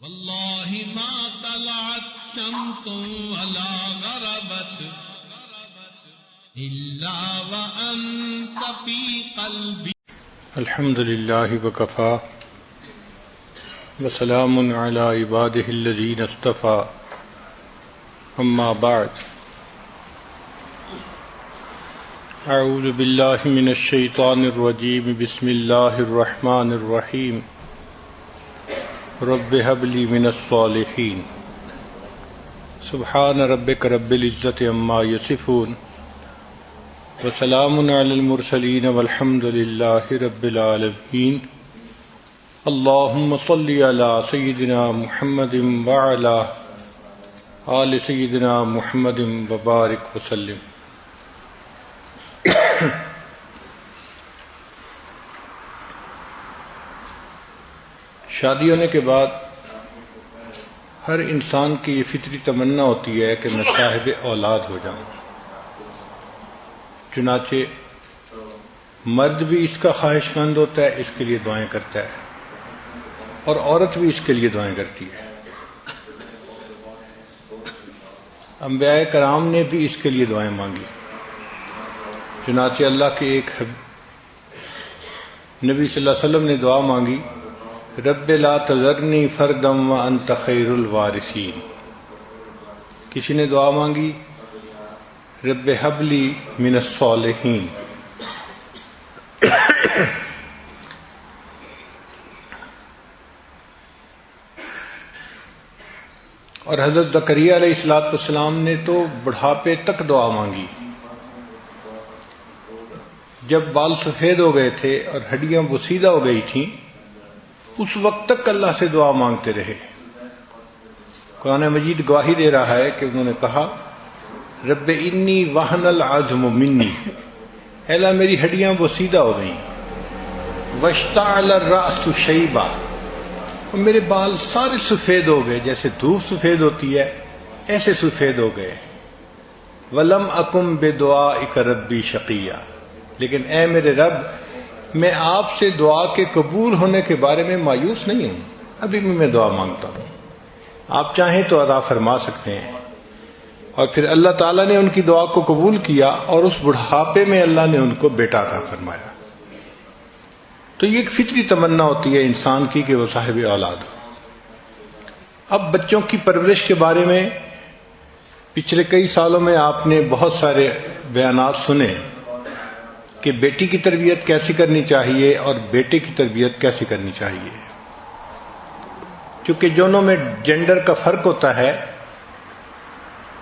والله ما طلعت شمس ولا غربت إلا وأنت في قلبي. الحمد لله وكفى وسلام على عباده الذين اصطفى. أما بعد، أعوذ بالله من الشيطان الرجيم. بسم الله الرحمن الرحيم. رب هب لي من الصالحين. سبحان ربك رب العزة عما يصفون وسلام على المرسلين والحمد لله رب العالمين. اللهم صل على سيدنا محمد وعلى آل سيدنا محمد وبارك وسلم. شادی ہونے کے بعد ہر انسان کی یہ فطری تمنا ہوتی ہے کہ میں صاحب اولاد ہو جاؤں. چنانچہ مرد بھی اس کا خواہش مند ہوتا ہے، اس کے لیے دعائیں کرتا ہے، اور عورت بھی اس کے لیے دعائیں کرتی ہے. انبیاء کرام نے بھی اس کے لیے دعائیں مانگی. چنانچہ اللہ کے ایک نبی صلی اللہ علیہ وسلم نے دعا مانگی، رب لا تذرنی فردا وانت خیر الوارثین. کسی نے دعا مانگی، رب ہب لی من الصالحین. اور حضرت زکریا علیہ السلام نے تو بڑھاپے تک دعا مانگی. جب بال سفید ہو گئے تھے اور ہڈیاں بسیدہ ہو گئی تھیں، اس وقت تک اللہ سے دعا مانگتے رہے. قرآن مجید گواہی دے رہا ہے کہ انہوں نے کہا، رب انی وہن العظم منی، اے اللہ میری ہڈیاں بسیدہ ہو گئیں، واشتعل الرأس شیبا، اور میرے بال سارے سفید ہو گئے، جیسے دھوپ سفید ہوتی ہے ایسے سفید ہو گئے. ولم اکم بدعائک ربی شقیا، لیکن اے میرے رب میں آپ سے دعا کے قبول ہونے کے بارے میں مایوس نہیں ہوں، ابھی بھی میں دعا مانگتا ہوں، آپ چاہیں تو عطا فرما سکتے ہیں. اور پھر اللہ تعالیٰ نے ان کی دعا کو قبول کیا، اور اس بڑھاپے میں اللہ نے ان کو بیٹا عطا فرمایا. تو یہ ایک فطری تمنا ہوتی ہے انسان کی کہ وہ صاحب اولاد ہو. اب بچوں کی پرورش کے بارے میں پچھلے کئی سالوں میں آپ نے بہت سارے بیانات سنے کہ بیٹی کی تربیت کیسی کرنی چاہیے اور بیٹے کی تربیت کیسی کرنی چاہیے. چونکہ دونوں میں جینڈر کا فرق ہوتا ہے،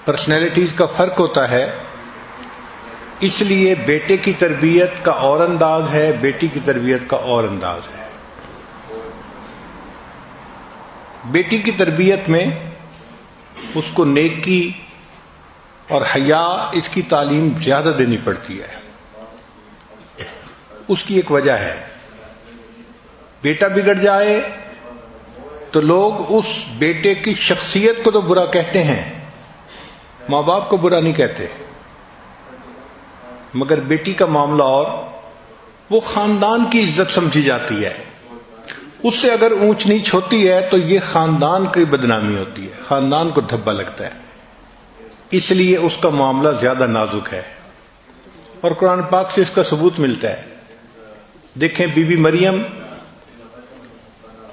پرسنالٹیز کا فرق ہوتا ہے، اس لیے بیٹے کی تربیت کا اور انداز ہے، بیٹی کی تربیت کا اور انداز ہے. بیٹی کی تربیت میں اس کو نیکی اور حیا، اس کی تعلیم زیادہ دینی پڑتی ہے. اس کی ایک وجہ ہے، بیٹا بگڑ جائے تو لوگ اس بیٹے کی شخصیت کو تو برا کہتے ہیں، ماں باپ کو برا نہیں کہتے، مگر بیٹی کا معاملہ اور وہ خاندان کی عزت سمجھی جاتی ہے. اس سے اگر اونچ نیچ ہوتی ہے تو یہ خاندان کی بدنامی ہوتی ہے، خاندان کو دھبا لگتا ہے، اس لیے اس کا معاملہ زیادہ نازک ہے. اور قرآن پاک سے اس کا ثبوت ملتا ہے. دیکھیں بی بی مریم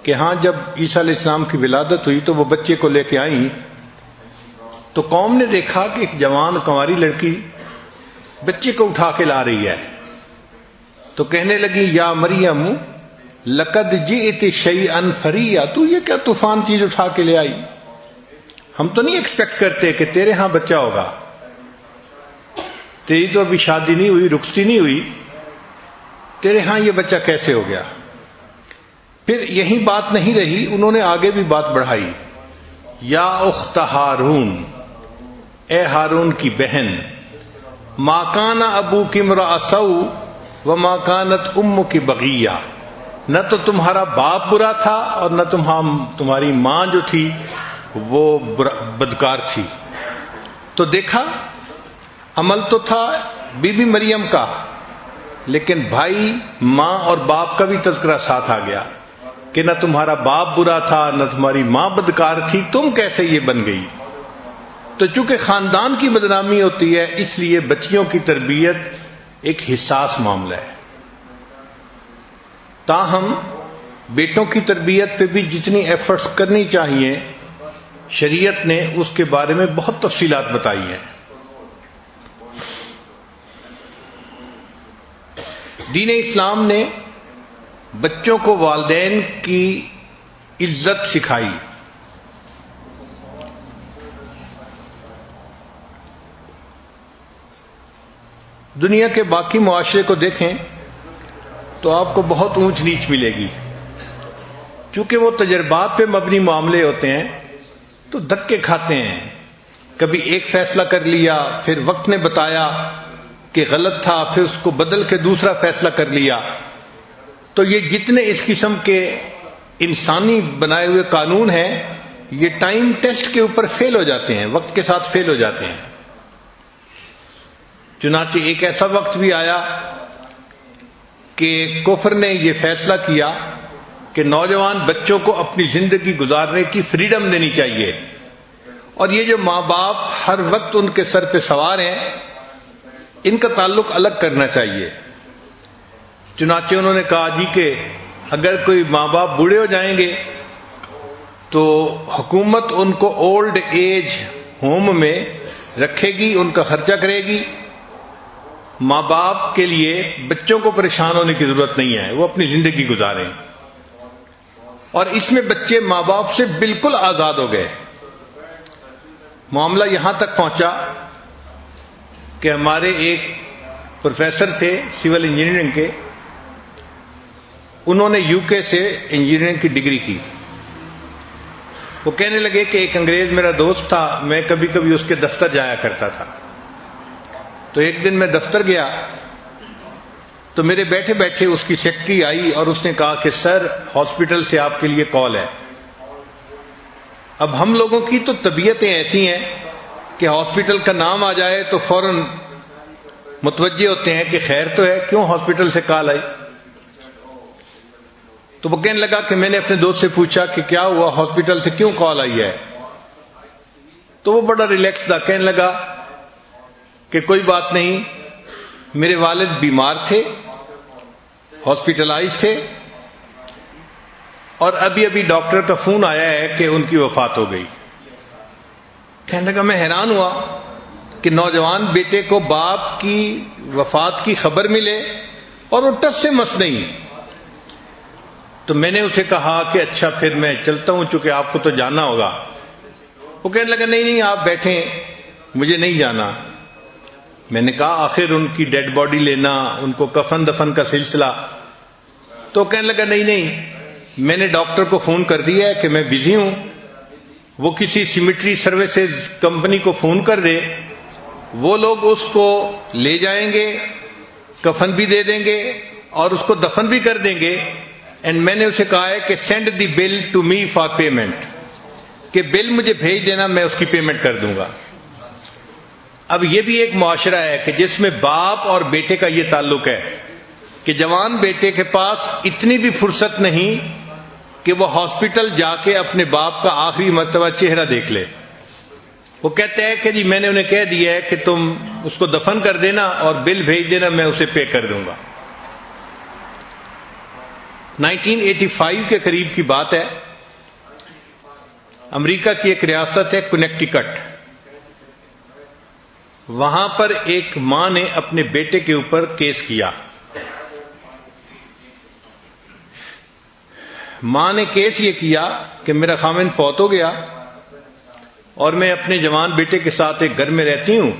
کہ ہاں جب عیسیٰ علیہ السلام کی ولادت ہوئی تو وہ بچے کو لے کے آئیں تو قوم نے دیکھا کہ ایک جوان کنواری لڑکی بچے کو اٹھا کے لا رہی ہے، تو کہنے لگی یا مریم لقد جئت شیئا فریا، تو یہ کیا طوفان چیز اٹھا کے لے آئی، ہم تو نہیں ایکسپیکٹ کرتے کہ تیرے ہاں بچہ ہوگا، تیری تو ابھی شادی نہیں ہوئی، رخصتی نہیں ہوئی، تیرے ہاں یہ بچہ کیسے ہو گیا. پھر یہی بات نہیں رہی، انہوں نے آگے بھی بات بڑھائی، یا اخت ہارون، اے ہارون کی بہن، ما کان ابوک امرأ سوء وما کانت امک بغیہ، نہ تو تمہارا باپ برا تھا اور نہ تمہاری ماں جو تھی وہ بدکار تھی. تو دیکھا عمل تو تھا بی بی مریم کا، لیکن بھائی ماں اور باپ کا بھی تذکرہ ساتھ آ گیا. کہ نہ تمہارا باپ برا تھا نہ تمہاری ماں بدکار تھی، تم کیسے یہ بن گئی؟ تو چونکہ خاندان کی بدنامی ہوتی ہے، اس لیے بچیوں کی تربیت ایک حساس معاملہ ہے۔ تاہم بیٹوں کی تربیت پہ بھی جتنی ایفرٹس کرنی چاہیے، شریعت نے اس کے بارے میں بہت تفصیلات بتائی ہیں۔ دین اسلام نے بچوں کو والدین کی عزت سکھائی۔ دنیا کے باقی معاشرے کو دیکھیں تو آپ کو بہت اونچ نیچ ملے گی، چونکہ وہ تجربات پہ مبنی معاملے ہوتے ہیں تو دھکے کھاتے ہیں۔ کبھی ایک فیصلہ کر لیا، پھر وقت نے بتایا کہ غلط تھا، پھر اس کو بدل کے دوسرا فیصلہ کر لیا۔ تو یہ جتنے اس قسم کے انسانی بنائے ہوئے قانون ہیں، یہ ٹائم ٹیسٹ کے اوپر فیل ہو جاتے ہیں، وقت کے ساتھ فیل ہو جاتے ہیں۔ چنانچہ ایک ایسا وقت بھی آیا کہ کفر نے یہ فیصلہ کیا کہ نوجوان بچوں کو اپنی زندگی گزارنے کی فریڈم دینی چاہیے، اور یہ جو ماں باپ ہر وقت ان کے سر پہ سوار ہیں، ان کا تعلق الگ کرنا چاہیے۔ چنانچہ انہوں نے کہا جی کہ اگر کوئی ماں باپ بوڑھے ہو جائیں گے تو حکومت ان کو اولڈ ایج ہوم میں رکھے گی، ان کا خرچہ کرے گی۔ ماں باپ کے لیے بچوں کو پریشان ہونے کی ضرورت نہیں ہے، وہ اپنی زندگی گزاریں۔ اور اس میں بچے ماں باپ سے بالکل آزاد ہو گئے۔ معاملہ یہاں تک پہنچا کہ ہمارے ایک پروفیسر تھے سول انجینئرنگ کے، انہوں نے UK سے انجینئرنگ کی ڈگری کی۔ وہ کہنے لگے کہ ایک انگریز میرا دوست تھا، میں کبھی کبھی اس کے دفتر جایا کرتا تھا۔ تو ایک دن میں دفتر گیا تو میرے بیٹھے بیٹھے اس کی سیکرٹری آئی اور اس نے کہا کہ سر ہاسپٹل سے آپ کے لیے کال ہے۔ اب ہم لوگوں کی تو طبیعتیں ایسی ہیں کہ ہاسپٹل کا نام آ جائے تو فوراً متوجہ ہوتے ہیں کہ خیر تو ہے، کیوں ہاسپٹل سے کال آئی؟ تو وہ کہنے لگا کہ میں نے اپنے دوست سے پوچھا کہ کیا ہوا، ہاسپٹل سے کیوں کال آئی ہے؟ تو وہ بڑا ریلیکس تھا، کہنے لگا کہ کوئی بات نہیں، میرے والد بیمار تھے، ہاسپٹلائز تھے، اور ابھی ابھی ڈاکٹر کا فون آیا ہے کہ ان کی وفات ہو گئی۔ کہنے لگا میں حیران ہوا کہ نوجوان بیٹے کو باپ کی وفات کی خبر ملے اور وہ ٹس سے مس نہیں۔ تو میں نے اسے کہا کہ اچھا پھر میں چلتا ہوں، چونکہ آپ کو تو جانا ہوگا۔ وہ کہنے لگا نہیں نہیں آپ بیٹھیں، مجھے نہیں جانا۔ میں نے کہا آخر ان کی ڈیڈ باڈی لینا، ان کو کفن دفن کا سلسلہ۔ تو کہنے لگا نہیں نہیں، میں نے ڈاکٹر کو فون کر دیا ہے کہ میں بزی ہوں، وہ کسی سیمیٹری سروسز کمپنی کو فون کر دے، وہ لوگ اس کو لے جائیں گے، کفن بھی دے دیں گے اور اس کو دفن بھی کر دیں گے۔ اینڈ میں نے اسے کہا ہے کہ send the bill to me for payment, کہ بل مجھے بھیج دینا، میں اس کی پیمنٹ کر دوں گا۔ اب یہ بھی ایک معاشرہ ہے کہ جس میں باپ اور بیٹے کا یہ تعلق ہے کہ جوان بیٹے کے پاس اتنی بھی فرصت نہیں کہ وہ ہاسپٹل جا کے اپنے باپ کا آخری مرتبہ چہرہ دیکھ لے۔ وہ کہتے ہیں کہ جی میں نے انہیں کہہ دیا ہے کہ تم اس کو دفن کر دینا اور بل بھیج دینا، میں اسے پے کر دوں گا۔ 1985 کے قریب کی بات ہے، امریکہ کی ایک ریاست ہے کنیکٹیکٹ، وہاں پر ایک ماں نے اپنے بیٹے کے اوپر کیس کیا۔ ماں نے کیس یہ کیا کہ میرا خاوند فوت ہو گیا اور میں اپنے جوان بیٹے کے ساتھ ایک گھر میں رہتی ہوں،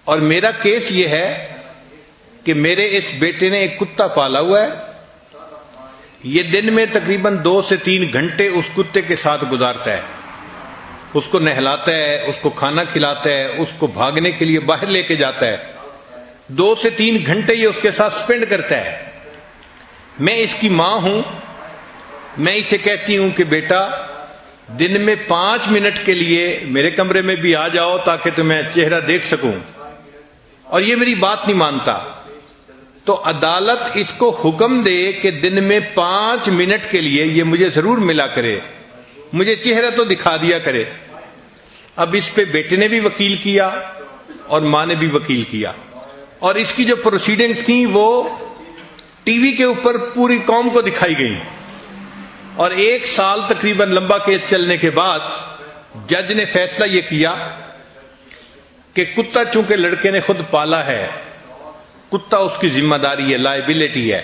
اور میرا کیس یہ ہے کہ میرے اس بیٹے نے ایک کتا پالا ہوا ہے، یہ دن میں تقریباً 2 سے 3 گھنٹے اس کتے کے ساتھ گزارتا ہے، اس کو نہلاتا ہے، اس کو کھانا کھلاتا ہے، اس کو بھاگنے کے لیے باہر لے کے جاتا ہے، 2 سے 3 گھنٹے یہ اس کے ساتھ سپینڈ کرتا ہے۔ میں اس کی ماں ہوں، میں اسے کہتی ہوں کہ بیٹا دن میں 5 منٹ کے لیے میرے کمرے میں بھی آ جاؤ تاکہ تمہیں چہرہ دیکھ سکوں، اور یہ میری بات نہیں مانتا۔ تو عدالت اس کو حکم دے کہ دن میں 5 منٹ کے لیے یہ مجھے ضرور ملا کرے، مجھے چہرہ تو دکھا دیا کرے۔ اب اس پہ بیٹے نے بھی وکیل کیا اور ماں نے بھی وکیل کیا، اور اس کی جو پروسیڈنگز تھیں وہ ٹی وی کے اوپر پوری قوم کو دکھائی گئی، اور 1 سال تقریباً لمبا کیس چلنے کے بعد جج نے فیصلہ یہ کیا کہ کتا چونکہ لڑکے نے خود پالا ہے، کتا اس کی ذمہ داری ہے، لائبلٹی ہے،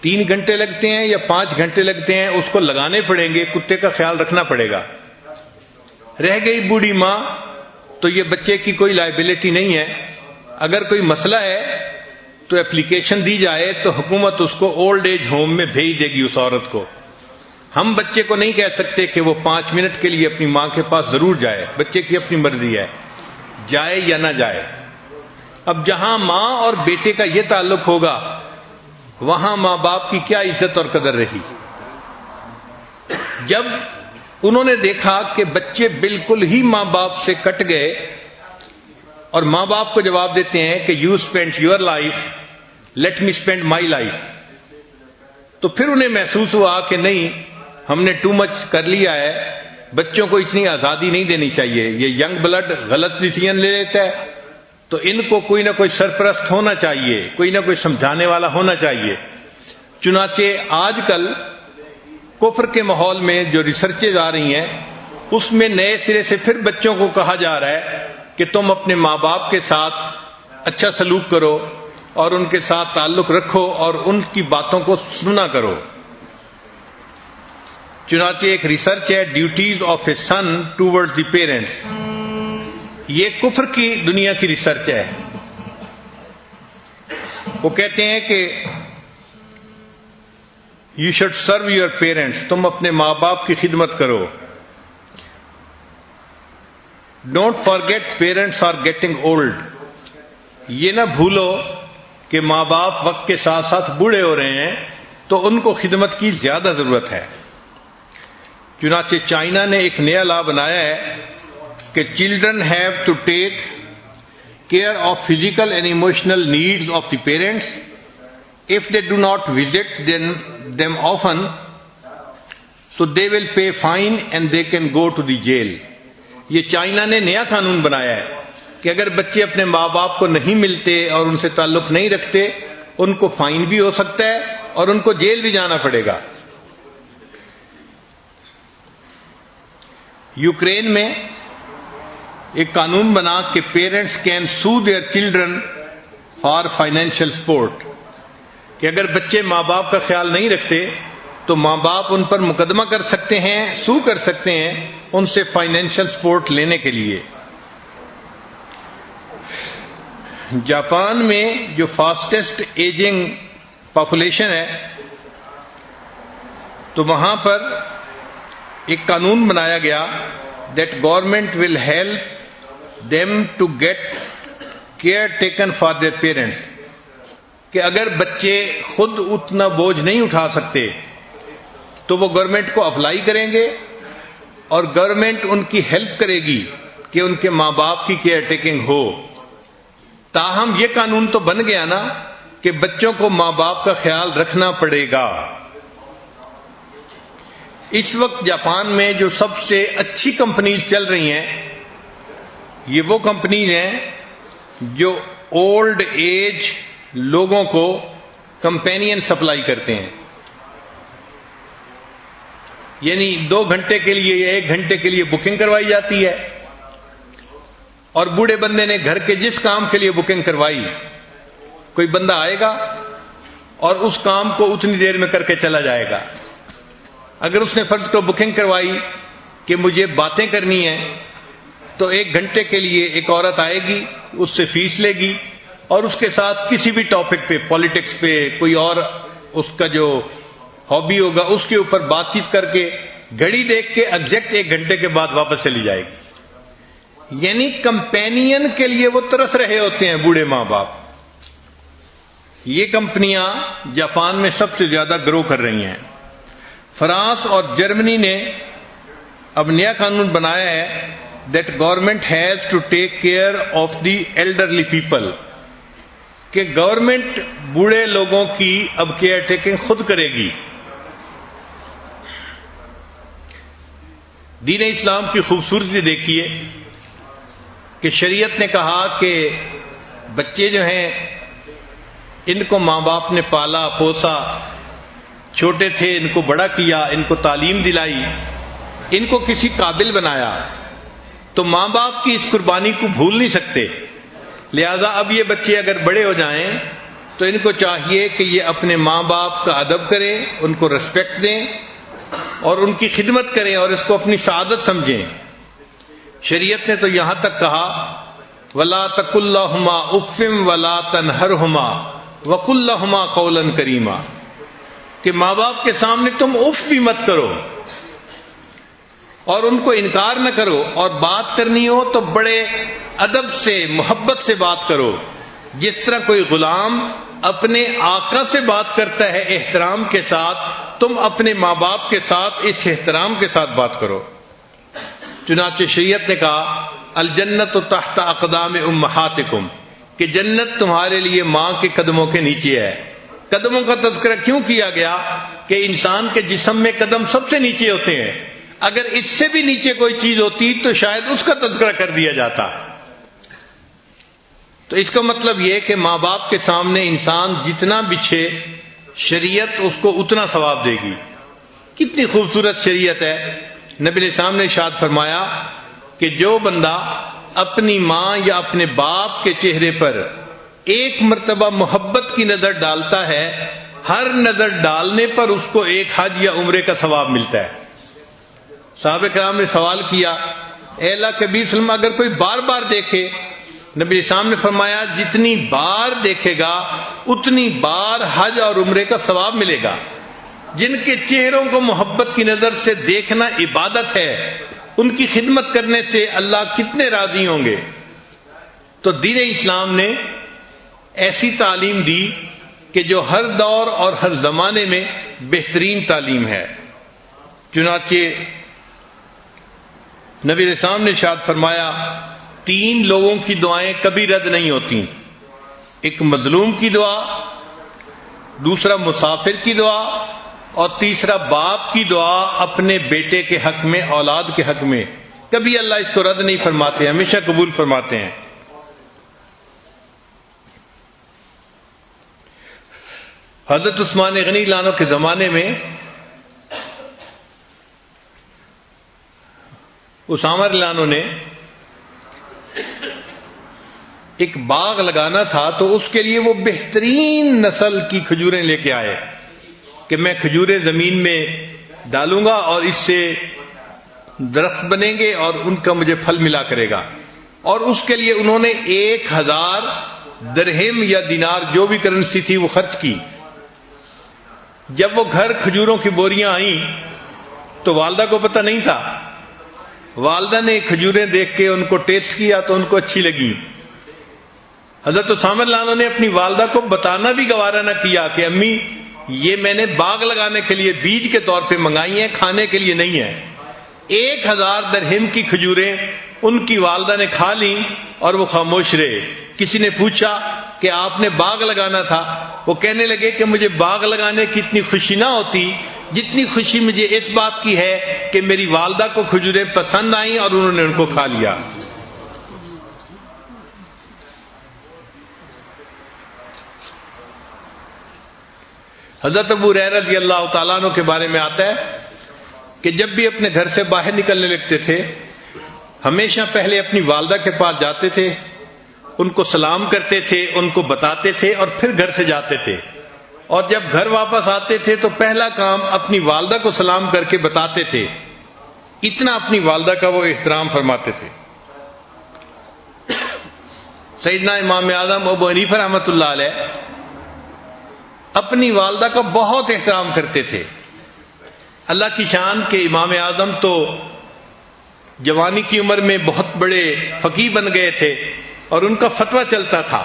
3 گھنٹے لگتے ہیں یا 5 گھنٹے لگتے ہیں اس کو لگانے پڑیں گے، کتے کا خیال رکھنا پڑے گا۔ رہ گئی بوڑھی ماں تو یہ بچے کی کوئی لائبلٹی نہیں ہے، اگر کوئی مسئلہ ہے تو اپلیکیشن دی جائے تو حکومت اس کو اولڈ ایج ہوم میں بھیج دے گی اس عورت کو۔ ہم بچے کو نہیں کہہ سکتے کہ وہ 5 منٹ کے لیے اپنی ماں کے پاس ضرور جائے، بچے کی اپنی مرضی ہے جائے یا نہ جائے۔ اب جہاں ماں اور بیٹے کا یہ تعلق ہوگا وہاں ماں باپ کی کیا عزت اور قدر رہی۔ جب انہوں نے دیکھا کہ بچے بالکل ہی ماں باپ سے کٹ گئے اور ماں باپ کو جواب دیتے ہیں کہ you spend your life, let me spend my life, تو پھر انہیں محسوس ہوا کہ نہیں، ہم نے ٹو مچ کر لیا ہے، بچوں کو اتنی آزادی نہیں دینی چاہیے، یہ ینگ بلڈ غلط ڈیسیژن لے لیتا ہے، تو ان کو کوئی نہ کوئی سرپرست ہونا چاہیے، کوئی نہ کوئی سمجھانے والا ہونا چاہیے۔ چنانچہ آج کل کفر کے ماحول میں جو ریسرچز آ رہی ہیں اس میں نئے سرے سے پھر بچوں کو کہا جا رہا ہے کہ تم اپنے ماں باپ کے ساتھ اچھا سلوک کرو اور ان کے ساتھ تعلق رکھو اور ان کی باتوں کو سنا کرو۔ چنانچہ ایک ریسرچ ہے duties of a son toward the parents, یہ کفر کی دنیا کی ریسرچ ہے۔ وہ کہتے ہیں کہ you should serve your parents, تم اپنے ماں باپ کی خدمت کرو۔ Don't forget parents are getting old, یہ نہ بھولو کہ ماں باپ وقت کے ساتھ ساتھ بوڑھے ہو رہے ہیں تو ان کو خدمت کی زیادہ ضرورت ہے۔ چنانچہ چائنا نے ایک نیا لا بنایا ہے کہ children have to take care of physical and emotional needs of the parents if they do not visit them often, so they will pay fine and they can go to the jail۔ یہ China نے نیا قانون بنایا ہے کہ اگر بچے اپنے ماں باپ کو نہیں ملتے اور ان سے تعلق نہیں رکھتے ان کو فائن بھی ہو سکتا ہے اور ان کو جیل بھی جانا پڑے گا۔ یوکرین میں ایک قانون بنا کہ parents can sue their children for financial support, کہ اگر بچے ماں باپ کا خیال نہیں رکھتے تو ماں باپ ان پر مقدمہ کر سکتے ہیں، سو کر سکتے ہیں ان سے فائنینشیل سپورٹ لینے کے لیے۔ جاپان میں جو فاسٹسٹ ایجنگ پاپولیشن ہے تو وہاں پر ایک قانون بنایا گیا that government will help them to get care taken for their parents, کہ اگر بچے خود اتنا بوجھ نہیں اٹھا سکتے تو وہ گورنمنٹ کو اپلائی کریں گے اور گورنمنٹ ان کی ہیلپ کرے گی کہ ان کے ماں باپ کی کیئر ٹیکنگ ہو۔ تاہم یہ قانون تو بن گیا نا کہ بچوں کو ماں باپ کا خیال رکھنا پڑے گا۔ اس وقت جاپان میں جو سب سے اچھی کمپنیز چل رہی ہیں یہ وہ کمپنیز ہیں جو اولڈ ایج لوگوں کو کمپینین سپلائی کرتے ہیں، یعنی 2 گھنٹے کے لیے یا 1 گھنٹے کے لیے بکنگ کروائی جاتی ہے اور بوڑھے بندے نے گھر کے جس کام کے لیے بکنگ کروائی کوئی بندہ آئے گا اور اس کام کو اتنی دیر میں کر کے چلا جائے گا۔ اگر اس نے فرض کو بکنگ کروائی کہ مجھے باتیں کرنی ہیں تو 1 گھنٹے کے لیے ایک عورت آئے گی، اس سے فیس لے گی اور اس کے ساتھ کسی بھی ٹاپک پہ، پالیٹکس پہ، کوئی اور اس کا جو ہابی ہوگا اس کے اوپر بات چیت کر کے گھڑی دیکھ کے ایگزیکٹ 1 گھنٹے کے بعد واپس چلی جائے گی۔ یعنی کمپینین کے لیے وہ ترس رہے ہوتے ہیں بوڑھے ماں باپ۔ یہ کمپنیاں جاپان میں سب سے زیادہ گرو کر رہی ہیں۔ فرانس اور جرمنی نے اب نیا قانون بنایا ہے that government has to take care of the elderly people, کہ گورنمنٹ بوڑھے لوگوں کی اب کیئر ٹیکنگ خود کرے گی. دین اسلام کی خوبصورتی دیکھیے کہ شریعت نے کہا کہ بچے جو ہیں ان کو ماں باپ نے پالا پوسا، چھوٹے تھے ان کو بڑا کیا، ان کو تعلیم دلائی، ان کو کسی قابل بنایا، تو ماں باپ کی اس قربانی کو بھول نہیں سکتے. لہذا اب یہ بچے اگر بڑے ہو جائیں تو ان کو چاہیے کہ یہ اپنے ماں باپ کا ادب کریں، ان کو ریسپیکٹ دیں اور ان کی خدمت کریں اور اس کو اپنی سعادت سمجھیں. شریعت نے تو یہاں تک کہا وَلَا تَقُل لَّهُمَا أُفٍّ وَلَا تَنْهَرْهُمَا وَقُل لَّهُمَا قَوْلًا كَرِيمًا کہ ماں باپ کے سامنے تم اف بھی مت کرو اور ان کو انکار نہ کرو، اور بات کرنی ہو تو بڑے ادب سے محبت سے بات کرو، جس طرح کوئی غلام اپنے آقا سے بات کرتا ہے احترام کے ساتھ، تم اپنے ماں باپ کے ساتھ اس احترام کے ساتھ بات کرو. چنانچہ شریعت نے کہا الجنت تحت اقدام امہاتکم کہ جنت تمہارے لیے ماں کے قدموں کے نیچے ہے. قدموں کا تذکرہ کیوں کیا گیا؟ کہ انسان کے جسم میں قدم سب سے نیچے ہوتے ہیں، اگر اس سے بھی نیچے کوئی چیز ہوتی تو شاید اس کا تذکرہ کر دیا جاتا. تو اس کا مطلب یہ کہ ماں باپ کے سامنے انسان جتنا بچھے شریعت اس کو اتنا ثواب دے گی. کتنی خوبصورت شریعت ہے. نبی علیہ السلام نے ارشاد فرمایا کہ جو بندہ اپنی ماں یا اپنے باپ کے چہرے پر ایک مرتبہ محبت کی نظر ڈالتا ہے، ہر نظر ڈالنے پر اس کو ایک حج یا عمرے کا ثواب ملتا ہے. صحابہ کرام نے سوال کیا اے اللہ کے نبی صلی اللہ علیہ وسلم اگر کوئی بار بار دیکھے؟ نبی اسلام نے فرمایا جتنی بار دیکھے گا اتنی بار حج اور عمرے کا ثواب ملے گا. جن کے چہروں کو محبت کی نظر سے دیکھنا عبادت ہے، ان کی خدمت کرنے سے اللہ کتنے راضی ہوں گے. تو دین اسلام نے ایسی تعلیم دی کہ جو ہر دور اور ہر زمانے میں بہترین تعلیم ہے. چنانچہ نبی علیہ السلام نے ارشاد فرمایا 3 لوگوں کی دعائیں کبھی رد نہیں ہوتی. ایک مظلوم کی دعا، دوسرا مسافر کی دعا، اور تیسرا باپ کی دعا اپنے بیٹے کے حق میں، اولاد کے حق میں. کبھی اللہ اس کو رد نہیں فرماتے، ہمیشہ قبول فرماتے ہیں. حضرت عثمان غنی لانو کے زمانے میں اسامہ لانو نے ایک باغ لگانا تھا، تو اس کے لیے وہ بہترین نسل کی کھجوریں لے کے آئے کہ میں کھجوریں زمین میں ڈالوں گا اور اس سے درخت بنیں گے اور ان کا مجھے پھل ملا کرے گا. اور اس کے لیے انہوں نے 1000 درہم یا دینار جو بھی کرنسی تھی وہ خرچ کی. جب وہ گھر کھجوروں کی بوریاں آئیں تو والدہ کو پتہ نہیں تھا. والدہ نے کھجوریں دیکھ کے ان کو ٹیسٹ کیا تو ان کو اچھی لگی. حضرت اسامہ لانو نے اپنی والدہ کو بتانا بھی گوارا نہ کیا کہ امی یہ میں نے باغ لگانے کے لیے بیج کے طور پہ منگائی ہیں، کھانے کے لیے نہیں ہے. 1000 درہم کی کھجوریں ان کی والدہ نے کھا لیں اور وہ خاموش رہے. کسی نے پوچھا کہ آپ نے باغ لگانا تھا؟ وہ کہنے لگے کہ مجھے باغ لگانے کی اتنی خوشی نہ ہوتی جتنی خوشی مجھے اس بات کی ہے کہ میری والدہ کو کھجوریں پسند آئیں اور انہوں نے ان کو کھا لیا. حضرت ابو ہریرہ رضی اللہ تعالیٰ عنہ کے بارے میں آتا ہے کہ جب بھی اپنے گھر سے باہر نکلنے لگتے تھے ہمیشہ پہلے اپنی والدہ کے پاس جاتے تھے، ان کو سلام کرتے تھے، ان کو بتاتے تھے اور پھر گھر سے جاتے تھے. اور جب گھر واپس آتے تھے تو پہلا کام اپنی والدہ کو سلام کر کے بتاتے تھے. اتنا اپنی والدہ کا وہ احترام فرماتے تھے. سیدنا امام اعظم ابو حنیفہ رحمۃ اللہ علیہ اپنی والدہ کا بہت احترام کرتے تھے. اللہ کی شان کہ امام اعظم تو جوانی کی عمر میں بہت بڑے فقیہ بن گئے تھے اور ان کا فتویٰ چلتا تھا.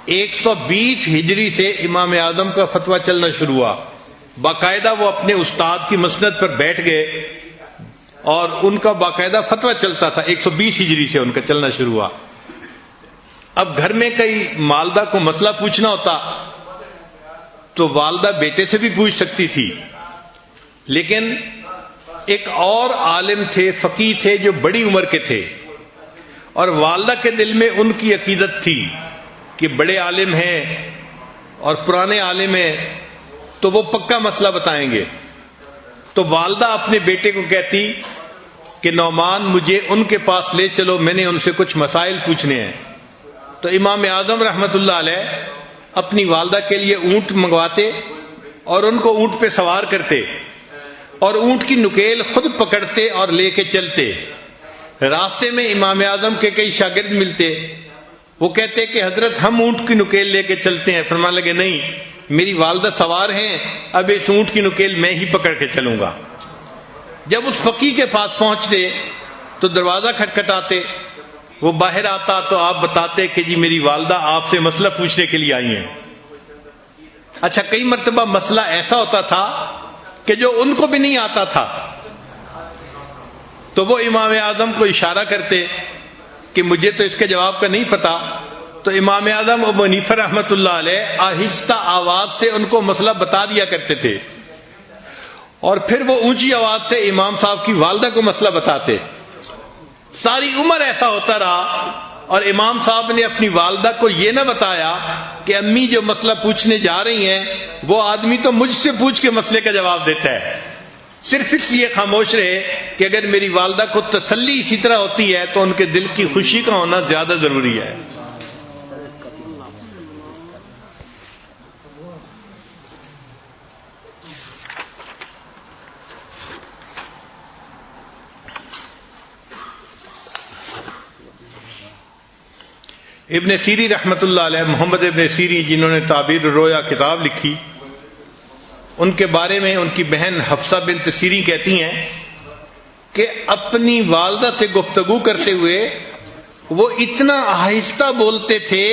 120 ہجری سے امام اعظم کا فتویٰ چلنا شروع ہوا. باقاعدہ وہ اپنے استاد کی مسند پر بیٹھ گئے اور ان کا باقاعدہ فتویٰ چلتا تھا. 120 ہجری سے ان کا چلنا شروع ہوا. اب گھر میں کئی والدہ کو مسئلہ پوچھنا ہوتا تو والدہ بیٹے سے بھی پوچھ سکتی تھی، لیکن ایک اور عالم تھے، فقیہ تھے جو بڑی عمر کے تھے، اور والدہ کے دل میں ان کی عقیدت تھی کہ بڑے عالم ہیں اور پرانے عالم ہیں تو وہ پکا مسئلہ بتائیں گے. تو والدہ اپنے بیٹے کو کہتی کہ نعمان مجھے ان کے پاس لے چلو، میں نے ان سے کچھ مسائل پوچھنے ہیں. تو امام اعظم رحمت اللہ علیہ اپنی والدہ کے لیے اونٹ منگواتے اور ان کو اونٹ پہ سوار کرتے اور اونٹ کی نکیل خود پکڑتے اور لے کے چلتے. راستے میں امام اعظم کے کئی شاگرد ملتے، وہ کہتے کہ حضرت ہم اونٹ کی نکیل لے کے چلتے ہیں. فرمانے لگے نہیں، میری والدہ سوار ہیں، اب اس اونٹ کی نکیل میں ہی پکڑ کے چلوں گا. جب اس فقیہ کے پاس پہنچتے تو دروازہ کھٹکھٹاتے، وہ باہر آتا تو آپ بتاتے کہ جی میری والدہ آپ سے مسئلہ پوچھنے کے لیے آئی ہیں. اچھا، کئی مرتبہ مسئلہ ایسا ہوتا تھا کہ جو ان کو بھی نہیں آتا تھا تو وہ امام اعظم کو اشارہ کرتے کہ مجھے تو اس کے جواب کا نہیں پتا. تو امام اعظم ابو حنیفہ رحمۃ اللہ علیہ آہستہ آواز سے ان کو مسئلہ بتا دیا کرتے تھے، اور پھر وہ اونچی آواز سے امام صاحب کی والدہ کو مسئلہ بتاتے. ساری عمر ایسا ہوتا رہا، اور امام صاحب نے اپنی والدہ کو یہ نہ بتایا کہ امی جو مسئلہ پوچھنے جا رہی ہیں وہ آدمی تو مجھ سے پوچھ کے مسئلے کا جواب دیتا ہے. صرف اس لیے خاموش رہے کہ اگر میری والدہ کو تسلی اسی طرح ہوتی ہے تو ان کے دل کی خوشی کا ہونا زیادہ ضروری ہے. ابن سیری رحمت اللہ علیہ، محمد ابن سیری جنہوں نے تعبیر الرؤیا کتاب لکھی، ان کے بارے میں ان کی بہن حفصہ بنت سیری کہتی ہیں کہ اپنی والدہ سے گفتگو کرتے ہوئے وہ اتنا آہستہ بولتے تھے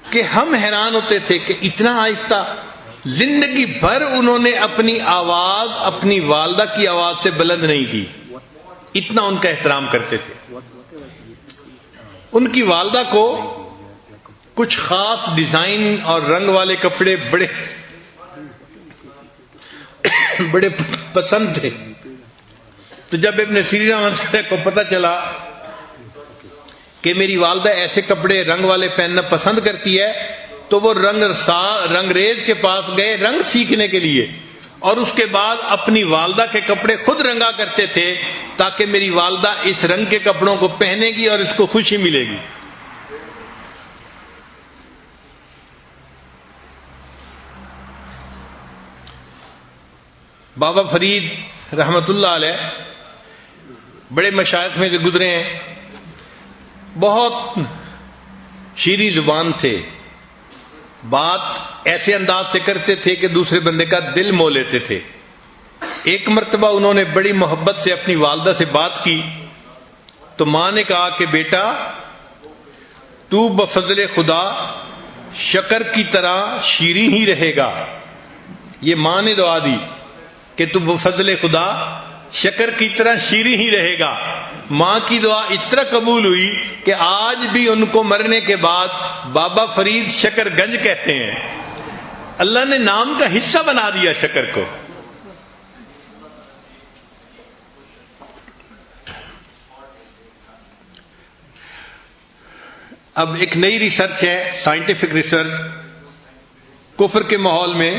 کہ ہم حیران ہوتے تھے کہ اتنا آہستہ. زندگی بھر انہوں نے اپنی آواز اپنی والدہ کی آواز سے بلند نہیں کی، اتنا ان کا احترام کرتے تھے. ان کی والدہ کو کچھ خاص ڈیزائن اور رنگ والے کپڑے بڑے پسند تھے. تو جب ابن سیری رحمۃ اللہ کو پتہ چلا کہ میری والدہ ایسے کپڑے رنگ والے پہننا پسند کرتی ہے تو وہ رنگریز کے پاس گئے رنگ سیکھنے کے لیے، اور اس کے بعد اپنی والدہ کے کپڑے خود رنگا کرتے تھے تاکہ میری والدہ اس رنگ کے کپڑوں کو پہنے گی اور اس کو خوشی ملے گی. بابا فرید رحمت اللہ علیہ بڑے مشائخ میں سے گزرے ہیں، بہت شیریں زبان تھے، بات ایسے انداز سے کرتے تھے کہ دوسرے بندے کا دل مو لیتے تھے. ایک مرتبہ انہوں نے بڑی محبت سے اپنی والدہ سے بات کی تو ماں نے کہا کہ بیٹا تو بفضل خدا شکر کی طرح شیریں ہی رہے گا. یہ ماں نے دعا دی کہ تو بفضل خدا شکر کی طرح شیریں ہی رہے گا. ماں کی دعا اس طرح قبول ہوئی کہ آج بھی ان کو مرنے کے بعد بابا فرید شکر گنج کہتے ہیں. اللہ نے نام کا حصہ بنا دیا شکر کو. اب ایک نئی ریسرچ ہے، سائنٹیفک ریسرچ، کفر کے ماحول میں،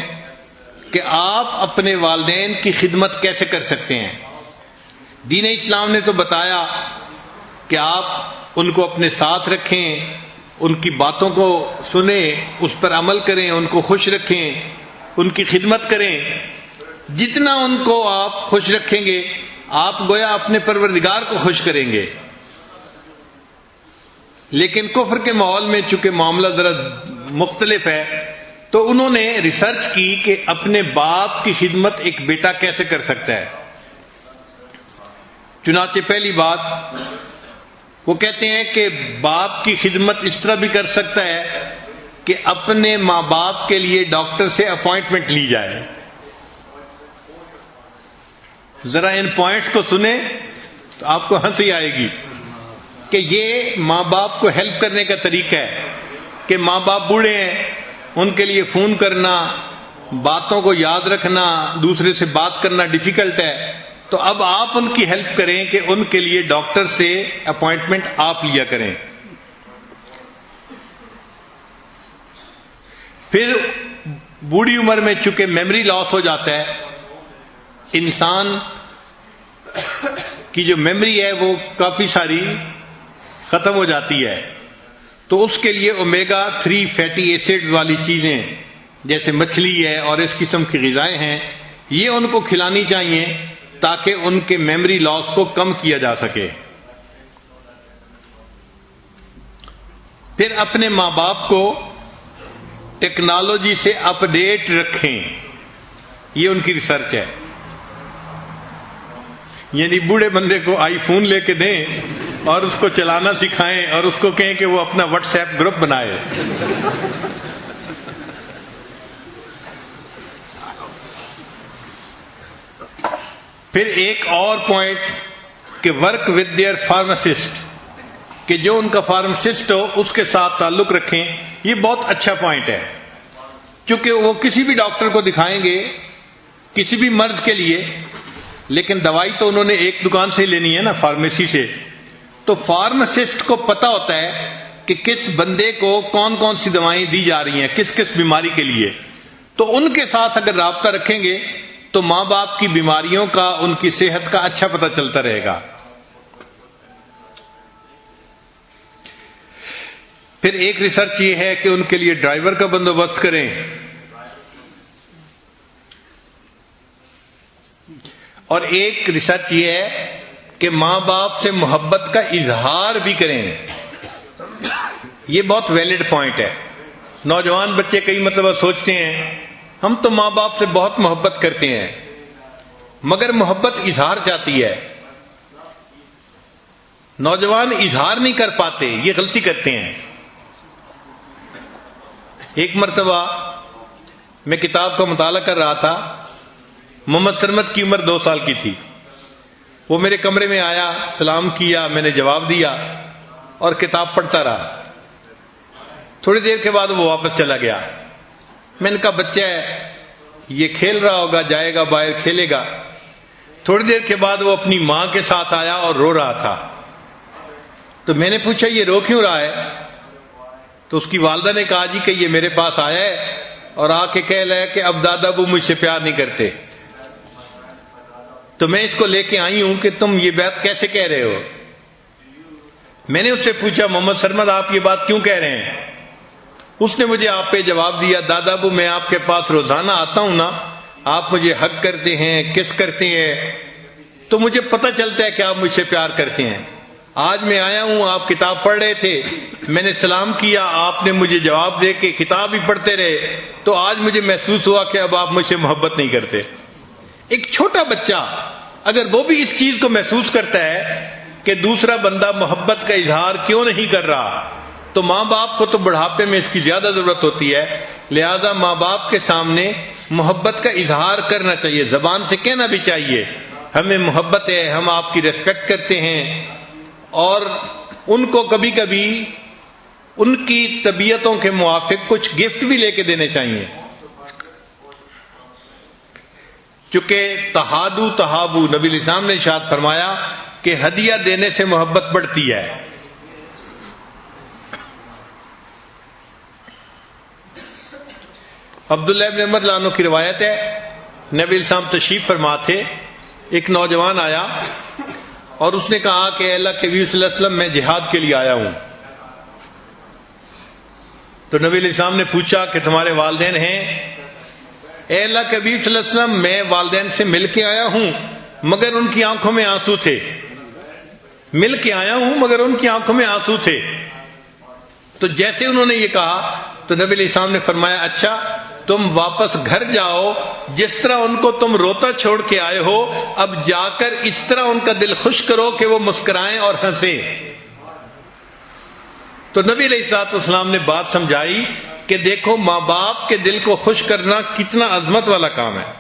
کہ آپ اپنے والدین کی خدمت کیسے کر سکتے ہیں. دین اسلام نے تو بتایا کہ آپ ان کو اپنے ساتھ رکھیں، ان کی باتوں کو سنیں، اس پر عمل کریں، ان کو خوش رکھیں، ان کی خدمت کریں. جتنا ان کو آپ خوش رکھیں گے آپ گویا اپنے پروردگار کو خوش کریں گے. لیکن کفر کے ماحول میں چونکہ معاملہ ذرا مختلف ہے تو انہوں نے ریسرچ کی کہ اپنے باپ کی خدمت ایک بیٹا کیسے کر سکتا ہے. چنانچہ پہلی بات وہ کہتے ہیں کہ باپ کی خدمت اس طرح بھی کر سکتا ہے کہ اپنے ماں باپ کے لیے ڈاکٹر سے اپوائنٹمنٹ لی جائے. ذرا ان پوائنٹس کو سنیں تو آپ کو ہنسی آئے گی. کہ یہ ماں باپ کو ہیلپ کرنے کا طریقہ ہے کہ ماں باپ بوڑھے ہیں، ان کے لیے فون کرنا، باتوں کو یاد رکھنا، دوسرے سے بات کرنا ڈیفیکلٹ ہے، تو اب آپ ان کی ہیلپ کریں کہ ان کے لیے ڈاکٹر سے اپوائنٹمنٹ آپ لیا کریں۔ پھر بوڑھی عمر میں چونکہ میموری لاس ہو جاتا ہے، انسان کی جو میموری ہے وہ کافی ساری ختم ہو جاتی ہے، تو اس کے لیے اومیگا 3 فیٹی ایسڈ والی چیزیں جیسے مچھلی ہے اور اس قسم کی غذائیں ہیں، یہ ان کو کھلانی چاہیے تاکہ ان کے میموری لاس کو کم کیا جا سکے۔ پھر اپنے ماں باپ کو ٹیکنالوجی سے اپ ڈیٹ رکھیں، یہ ان کی ریسرچ ہے، یعنی بوڑھے بندے کو آئی فون لے کے دیں اور اس کو چلانا سکھائیں اور اس کو کہیں کہ وہ اپنا واٹس ایپ گروپ بنائے۔ پھر ایک اور پوائنٹ کہ ورک ود دیئر فارماسسٹ، کہ جو ان کا فارماسسٹ ہو اس کے ساتھ تعلق رکھیں، یہ بہت اچھا پوائنٹ ہے، کیونکہ وہ کسی بھی ڈاکٹر کو دکھائیں گے کسی بھی مرض کے لیے، لیکن دوائی تو انہوں نے ایک دکان سے لینی ہے نا، فارمیسی سے، تو فارماسسٹ کو پتا ہوتا ہے کہ کس بندے کو کون کون سی دوائیں دی جا رہی ہیں کس کس بیماری کے لیے، تو ان کے ساتھ اگر رابطہ رکھیں گے تو ماں باپ کی بیماریوں کا، ان کی صحت کا اچھا پتہ چلتا رہے گا۔ پھر ایک ریسرچ یہ ہے کہ ان کے لیے ڈرائیور کا بندوبست کریں، اور ایک ریسرچ یہ ہے کہ ماں باپ سے محبت کا اظہار بھی کریں، یہ بہت ویلڈ پوائنٹ ہے۔ نوجوان بچے کئی مرتبہ سوچتے ہیں ہم تو ماں باپ سے بہت محبت کرتے ہیں، مگر محبت اظہار چاہتی ہے، نوجوان اظہار نہیں کر پاتے، یہ غلطی کرتے ہیں۔ ایک مرتبہ میں کتاب کا مطالعہ کر رہا تھا، محمد سرمد کی عمر 2 سال کی تھی، وہ میرے کمرے میں آیا، سلام کیا، میں نے جواب دیا اور کتاب پڑھتا رہا۔ تھوڑی دیر کے بعد وہ واپس چلا گیا۔ میں نے کہا بچہ ہے، یہ کھیل رہا ہوگا، جائے گا باہر کھیلے گا۔ تھوڑی دیر کے بعد وہ اپنی ماں کے ساتھ آیا اور رو رہا تھا، تو میں نے پوچھا یہ رو کیوں رہا ہے؟ تو اس کی والدہ نے کہا جی کہ یہ میرے پاس آیا ہے اور آ کے کہہ رہا ہے کہ اب دادا ابو مجھ سے پیار نہیں کرتے، تو میں اس کو لے کے آئی ہوں کہ تم یہ بات کیسے کہہ رہے ہو۔ میں نے اس سے پوچھا محمد سرمد آپ یہ بات کیوں کہہ رہے ہیں؟ اس نے مجھے آپ پہ جواب دیا، دادا ابو میں آپ کے پاس روزانہ آتا ہوں نا، آپ مجھے حگ کرتے ہیں، کس کرتے ہیں، تو مجھے پتہ چلتا ہے کہ آپ مجھ سے پیار کرتے ہیں۔ آج میں آیا ہوں، آپ کتاب پڑھ رہے تھے، میں نے سلام کیا، آپ نے مجھے جواب دے کے کتاب ہی پڑھتے رہے، تو آج مجھے محسوس ہوا کہ اب آپ مجھ سے محبت نہیں کرتے۔ ایک چھوٹا بچہ اگر وہ بھی اس چیز کو محسوس کرتا ہے کہ دوسرا بندہ محبت کا اظہار کیوں نہیں کر رہا، تو ماں باپ کو تو بڑھاپے میں اس کی زیادہ ضرورت ہوتی ہے، لہذا ماں باپ کے سامنے محبت کا اظہار کرنا چاہیے، زبان سے کہنا بھی چاہیے ہمیں محبت ہے، ہم آپ کی ریسپیکٹ کرتے ہیں، اور ان کو کبھی کبھی ان کی طبیعتوں کے موافق کچھ گفٹ بھی لے کے دینے چاہیے، چونکہ تہادو تہابو، نبی علیہ السلام نے ارشاد فرمایا کہ ہدیہ دینے سے محبت بڑھتی ہے۔ عبداللہ ابن عمر رضی اللہ عنہ کی روایت ہے، نبی علیہ السلام تشریف فرما تھے، ایک نوجوان آیا اور اس نے کہا کہ اے اللہ کے نبی صلی اللہ علیہ وسلم میں جہاد کے لیے آیا ہوں۔ تو نبی علیہ السلام نے پوچھا کہ تمہارے والدین ہیں؟ اے اللہ کے نبی صلی اللہ علیہ وسلم میں والدین سے مل کے آیا ہوں مگر ان کی آنکھوں میں آنسو تھے، مل کے آیا ہوں مگر ان کی آنکھوں میں آنسو تھے۔ تو جیسے انہوں نے یہ کہا تو نبی علیہ السلام نے فرمایا اچھا تم واپس گھر جاؤ، جس طرح ان کو تم روتا چھوڑ کے آئے ہو، اب جا کر اس طرح ان کا دل خوش کرو کہ وہ مسکرائیں اور ہنسیں۔ تو نبی علیہ الصلوۃ والسلام نے بات سمجھائی کہ دیکھو ماں باپ کے دل کو خوش کرنا کتنا عظمت والا کام ہے۔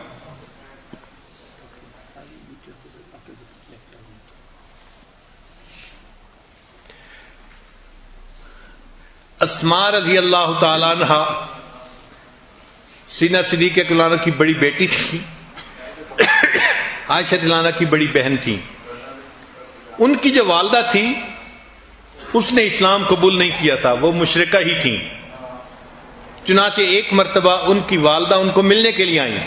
اسماء رضی اللہ تعالی عنہ سیدہ صدیقہ رضی اللہ عنہ کی بڑی بیٹی تھی، عائشہ رضی اللہ عنہ کی بڑی بہن تھی. ان کی جو والدہ تھی اس نے اسلام قبول نہیں کیا تھا، وہ مشرکہ ہی تھیں. چنانچہ ایک مرتبہ ان کی والدہ ان کو ملنے کے لیے آئیں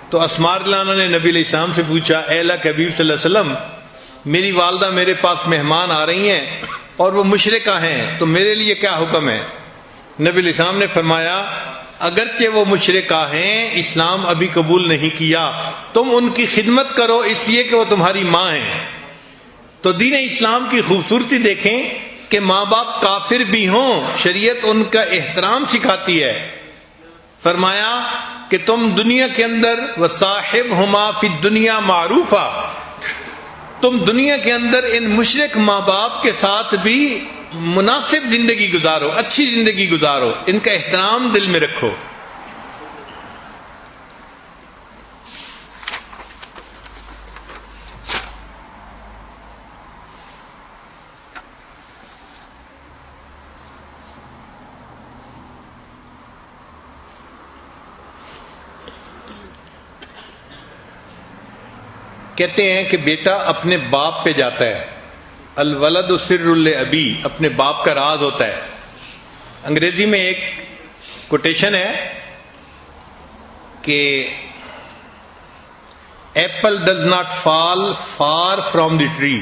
تو اسماء رضی اللہ عنہ نے نبی علیہ السلام سے پوچھا، اے اللہ کے حبیب صلی اللہ علیہ وسلم، میری والدہ میرے پاس مہمان آ رہی ہیں اور وہ مشرکہ ہیں، تو میرے لیے کیا حکم ہے؟ نبی علیہ السلام نے فرمایا، اگرچہ وہ مشرکہ ہیں، اسلام ابھی قبول نہیں کیا، تم ان کی خدمت کرو اس لیے کہ وہ تمہاری ماں ہیں. تو دین اسلام کی خوبصورتی دیکھیں کہ ماں باپ کافر بھی ہوں، شریعت ان کا احترام سکھاتی ہے. فرمایا کہ تم دنیا کے اندر وصاحبہما فی الدنیا معروفا، تم دنیا کے اندر ان مشرک ماں باپ کے ساتھ بھی مناسب زندگی گزارو، اچھی زندگی گزارو، ان کا احترام دل میں رکھو. کہتے ہیں کہ بیٹا اپنے باپ پہ جاتا ہے، الولد سر الابی، اپنے باپ کا راز ہوتا ہے. انگریزی میں ایک کوٹیشن ہے کہ apple does not fall for from the tree,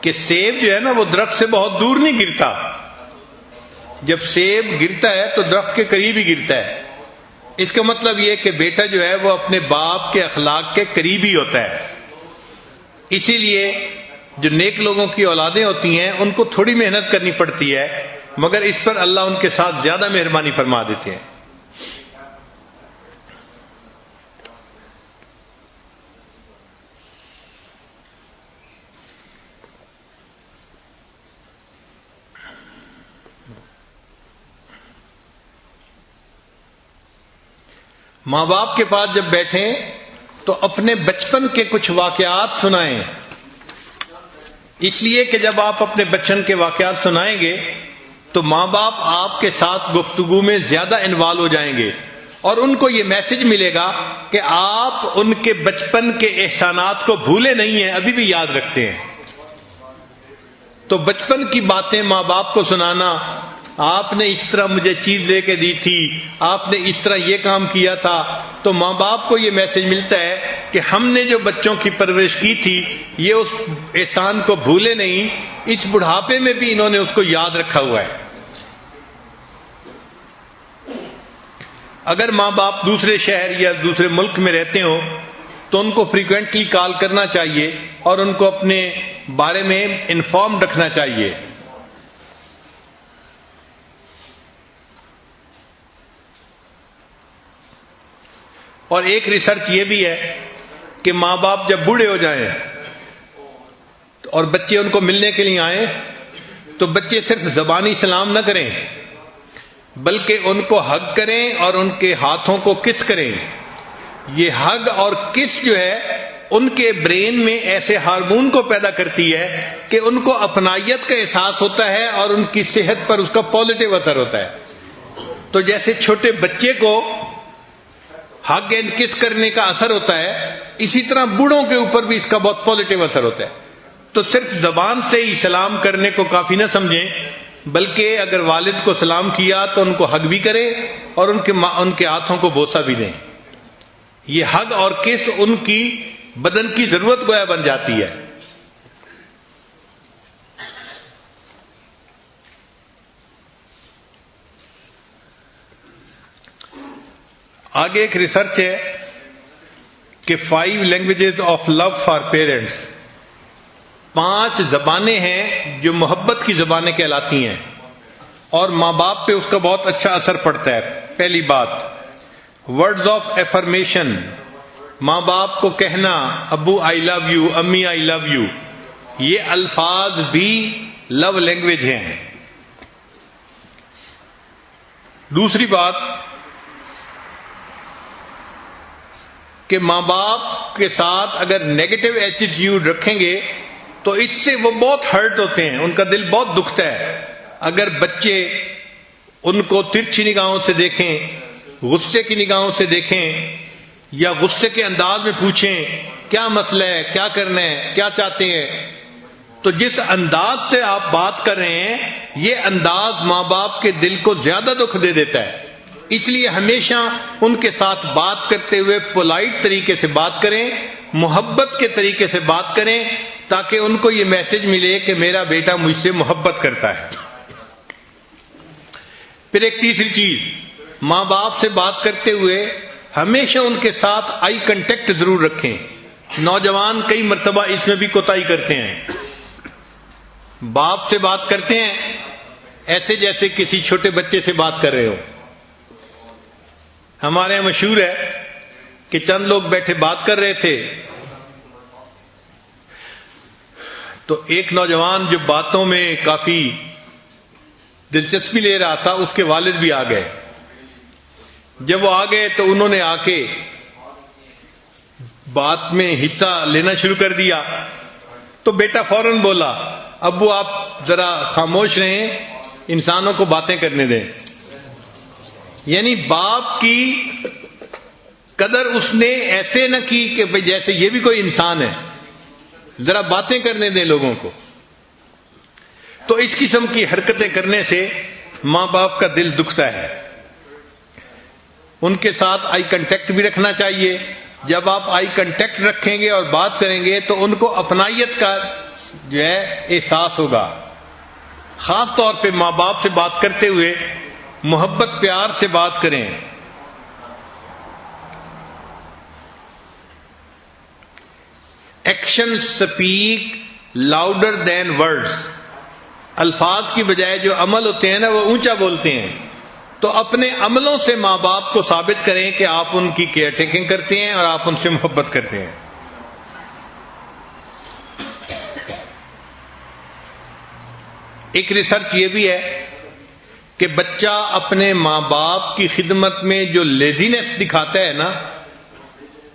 کہ سیب جو ہے نا وہ درخت سے بہت دور نہیں گرتا، جب سیب گرتا ہے تو درخت کے قریب ہی گرتا ہے. اس کا مطلب یہ کہ بیٹا جو ہے وہ اپنے باپ کے اخلاق کے قریب ہی ہوتا ہے. اسی لیے جو نیک لوگوں کی اولادیں ہوتی ہیں ان کو تھوڑی محنت کرنی پڑتی ہے، مگر اس پر اللہ ان کے ساتھ زیادہ مہربانی فرما دیتے ہیں. ماں باپ کے پاس جب بیٹھیں تو اپنے بچپن کے کچھ واقعات سنائیں، اس لیے کہ جب آپ اپنے بچپن کے واقعات سنائیں گے تو ماں باپ آپ کے ساتھ گفتگو میں زیادہ انوالو ہو جائیں گے اور ان کو یہ میسج ملے گا کہ آپ ان کے بچپن کے احسانات کو بھولے نہیں ہیں، ابھی بھی یاد رکھتے ہیں. تو بچپن کی باتیں ماں باپ کو سنانا، آپ نے اس طرح مجھے چیز لے کے دی تھی، آپ نے اس طرح یہ کام کیا تھا، تو ماں باپ کو یہ میسج ملتا ہے کہ ہم نے جو بچوں کی پرورش کی تھی یہ اس احسان کو بھولے نہیں، اس بڑھاپے میں بھی انہوں نے اس کو یاد رکھا ہوا ہے. اگر ماں باپ دوسرے شہر یا دوسرے ملک میں رہتے ہوں تو ان کو فریکوینٹلی کال کرنا چاہیے اور ان کو اپنے بارے میں انفارم رکھنا چاہیے. اور ایک ریسرچ یہ بھی ہے کہ ماں باپ جب بوڑھے ہو جائیں اور بچے ان کو ملنے کے لیے آئیں تو بچے صرف زبانی سلام نہ کریں بلکہ ان کو ہگ کریں اور ان کے ہاتھوں کو کس کریں. یہ ہگ اور کس جو ہے ان کے برین میں ایسے ہارمون کو پیدا کرتی ہے کہ ان کو اپنائیت کا احساس ہوتا ہے اور ان کی صحت پر اس کا پازیٹو اثر ہوتا ہے. تو جیسے چھوٹے بچے کو ہگ اینڈ کس کرنے کا اثر ہوتا ہے، اسی طرح بوڑھوں کے اوپر بھی اس کا بہت پازیٹو اثر ہوتا ہے. تو صرف زبان سے ہی سلام کرنے کو کافی نہ سمجھیں، بلکہ اگر والد کو سلام کیا تو ان کو ہگ بھی کریں اور ان کے ہاتھوں کو بوسہ بھی دیں. یہ ہگ اور کس ان کی بدن کی ضرورت گویا بن جاتی ہے. آگے ایک ریسرچ ہے کہ 5 languages of love for parents, 5 زبانیں ہیں جو محبت کی زبانیں کہلاتی ہیں اور ماں باپ پہ اس کا بہت اچھا اثر پڑتا ہے. پہلی بات، ورڈز آف ایفرمیشن، ماں باپ کو کہنا ابو آئی لو یو، امی آئی لو یو، یہ الفاظ بھی لو لینگویج ہیں. دوسری بات کہ ماں باپ کے ساتھ اگر نیگیٹو ایٹیٹیوڈ رکھیں گے تو اس سے وہ بہت ہرٹ ہوتے ہیں، ان کا دل بہت دکھتا ہے. اگر بچے ان کو ترچھی نگاہوں سے دیکھیں، غصے کی نگاہوں سے دیکھیں، یا غصے کے انداز میں پوچھیں کیا مسئلہ ہے، کیا کرنا ہے، کیا چاہتے ہیں، تو جس انداز سے آپ بات کر رہے ہیں یہ انداز ماں باپ کے دل کو زیادہ دکھ دے دیتا ہے. اس لیے ہمیشہ ان کے ساتھ بات کرتے ہوئے پولائٹ طریقے سے بات کریں، محبت کے طریقے سے بات کریں، تاکہ ان کو یہ میسج ملے کہ میرا بیٹا مجھ سے محبت کرتا ہے. پھر ایک تیسری چیز، ماں باپ سے بات کرتے ہوئے ہمیشہ ان کے ساتھ آئی کنٹیکٹ ضرور رکھیں. نوجوان کئی مرتبہ اس میں بھی کوتاہی کرتے ہیں. باپ سے بات کرتے ہیں ایسے جیسے کسی چھوٹے بچے سے بات کر رہے ہو. ہمارے یہاں مشہور ہے کہ چند لوگ بیٹھے بات کر رہے تھے تو ایک نوجوان جو باتوں میں کافی دلچسپی لے رہا تھا اس کے والد بھی آ گئے. جب وہ آ گئے تو انہوں نے آ کے بات میں حصہ لینا شروع کر دیا. تو بیٹا فوراً بولا ابو آپ ذرا خاموش رہیں، انسانوں کو باتیں کرنے دیں. یعنی باپ کی قدر اس نے ایسے نہ کی کہ جیسے یہ بھی کوئی انسان ہے، ذرا باتیں کرنے دیں لوگوں کو. تو اس قسم کی حرکتیں کرنے سے ماں باپ کا دل دکھتا ہے. ان کے ساتھ آئی کنٹیکٹ بھی رکھنا چاہیے. جب آپ آئی کنٹیکٹ رکھیں گے اور بات کریں گے تو ان کو اپنائیت کا جو ہے احساس ہوگا. خاص طور پہ ماں باپ سے بات کرتے ہوئے محبت پیار سے بات کریں. Action speak louder than words. الفاظ کی بجائے جو عمل ہوتے ہیں نا وہ اونچا بولتے ہیں. تو اپنے عملوں سے ماں باپ کو ثابت کریں کہ آپ ان کی کیئر ٹیکنگ کرتے ہیں اور آپ ان سے محبت کرتے ہیں. ایک ریسرچ یہ بھی ہے کہ بچہ اپنے ماں باپ کی خدمت میں جو لیزینس دکھاتا ہے نا،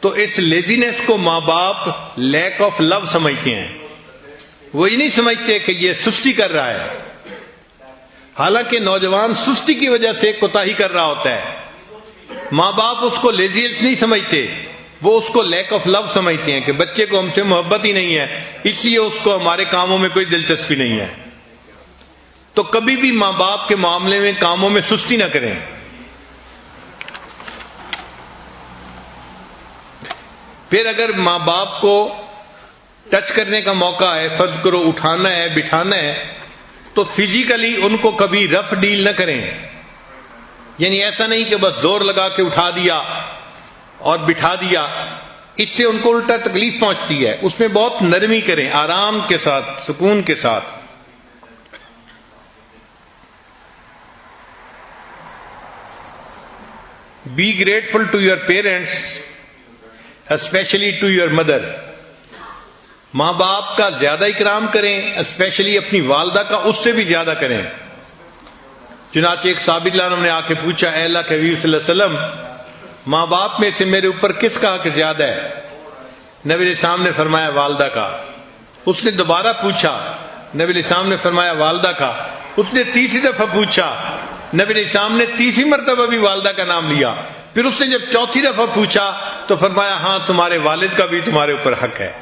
تو اس لیزینس کو ماں باپ لیک آف لو سمجھتے ہیں. وہ یہ نہیں سمجھتے کہ یہ سستی کر رہا ہے. حالانکہ نوجوان سستی کی وجہ سے کوتاہی کر رہا ہوتا ہے. ماں باپ اس کو لیزینس نہیں سمجھتے، وہ اس کو لیک آف لو سمجھتے ہیں کہ بچے کو ہم سے محبت ہی نہیں ہے، اس لیے اس کو ہمارے کاموں میں کوئی دلچسپی نہیں ہے. تو کبھی بھی ماں باپ کے معاملے میں کاموں میں سستی نہ کریں. پھر اگر ماں باپ کو ٹچ کرنے کا موقع ہے، فرض کرو اٹھانا ہے، بٹھانا ہے، تو فزیکلی ان کو کبھی رف ڈیل نہ کریں. یعنی ایسا نہیں کہ بس زور لگا کے اٹھا دیا اور بٹھا دیا، اس سے ان کو الٹا تکلیف پہنچتی ہے. اس میں بہت نرمی کریں، آرام کے ساتھ، سکون کے ساتھ. Be grateful to your parents, especially to your mother. ماں باپ کا زیادہ اکرام کریں، اسپیشلی اپنی والدہ کا اس سے بھی زیادہ کریں. چنانچہ ایک صحابی انہوں نے آ کے پوچھا اے اللہ کے حبیب صلی اللہ علیہ وسلم، ماں باپ میں سے میرے اوپر کس کا حق زیادہ ہے؟ نبی علیہ السلام نے فرمایا والدہ کا. اس نے دوبارہ پوچھا، نبی علیہ السلام نے فرمایا والدہ کا. اس نے تیسری دفعہ پوچھا، نبی علیہ السلام نے تیسری مرتبہ بھی والدہ کا نام لیا. پھر اس نے جب چوتھی دفعہ پوچھا تو فرمایا ہاں تمہارے والد کا بھی تمہارے اوپر حق ہے.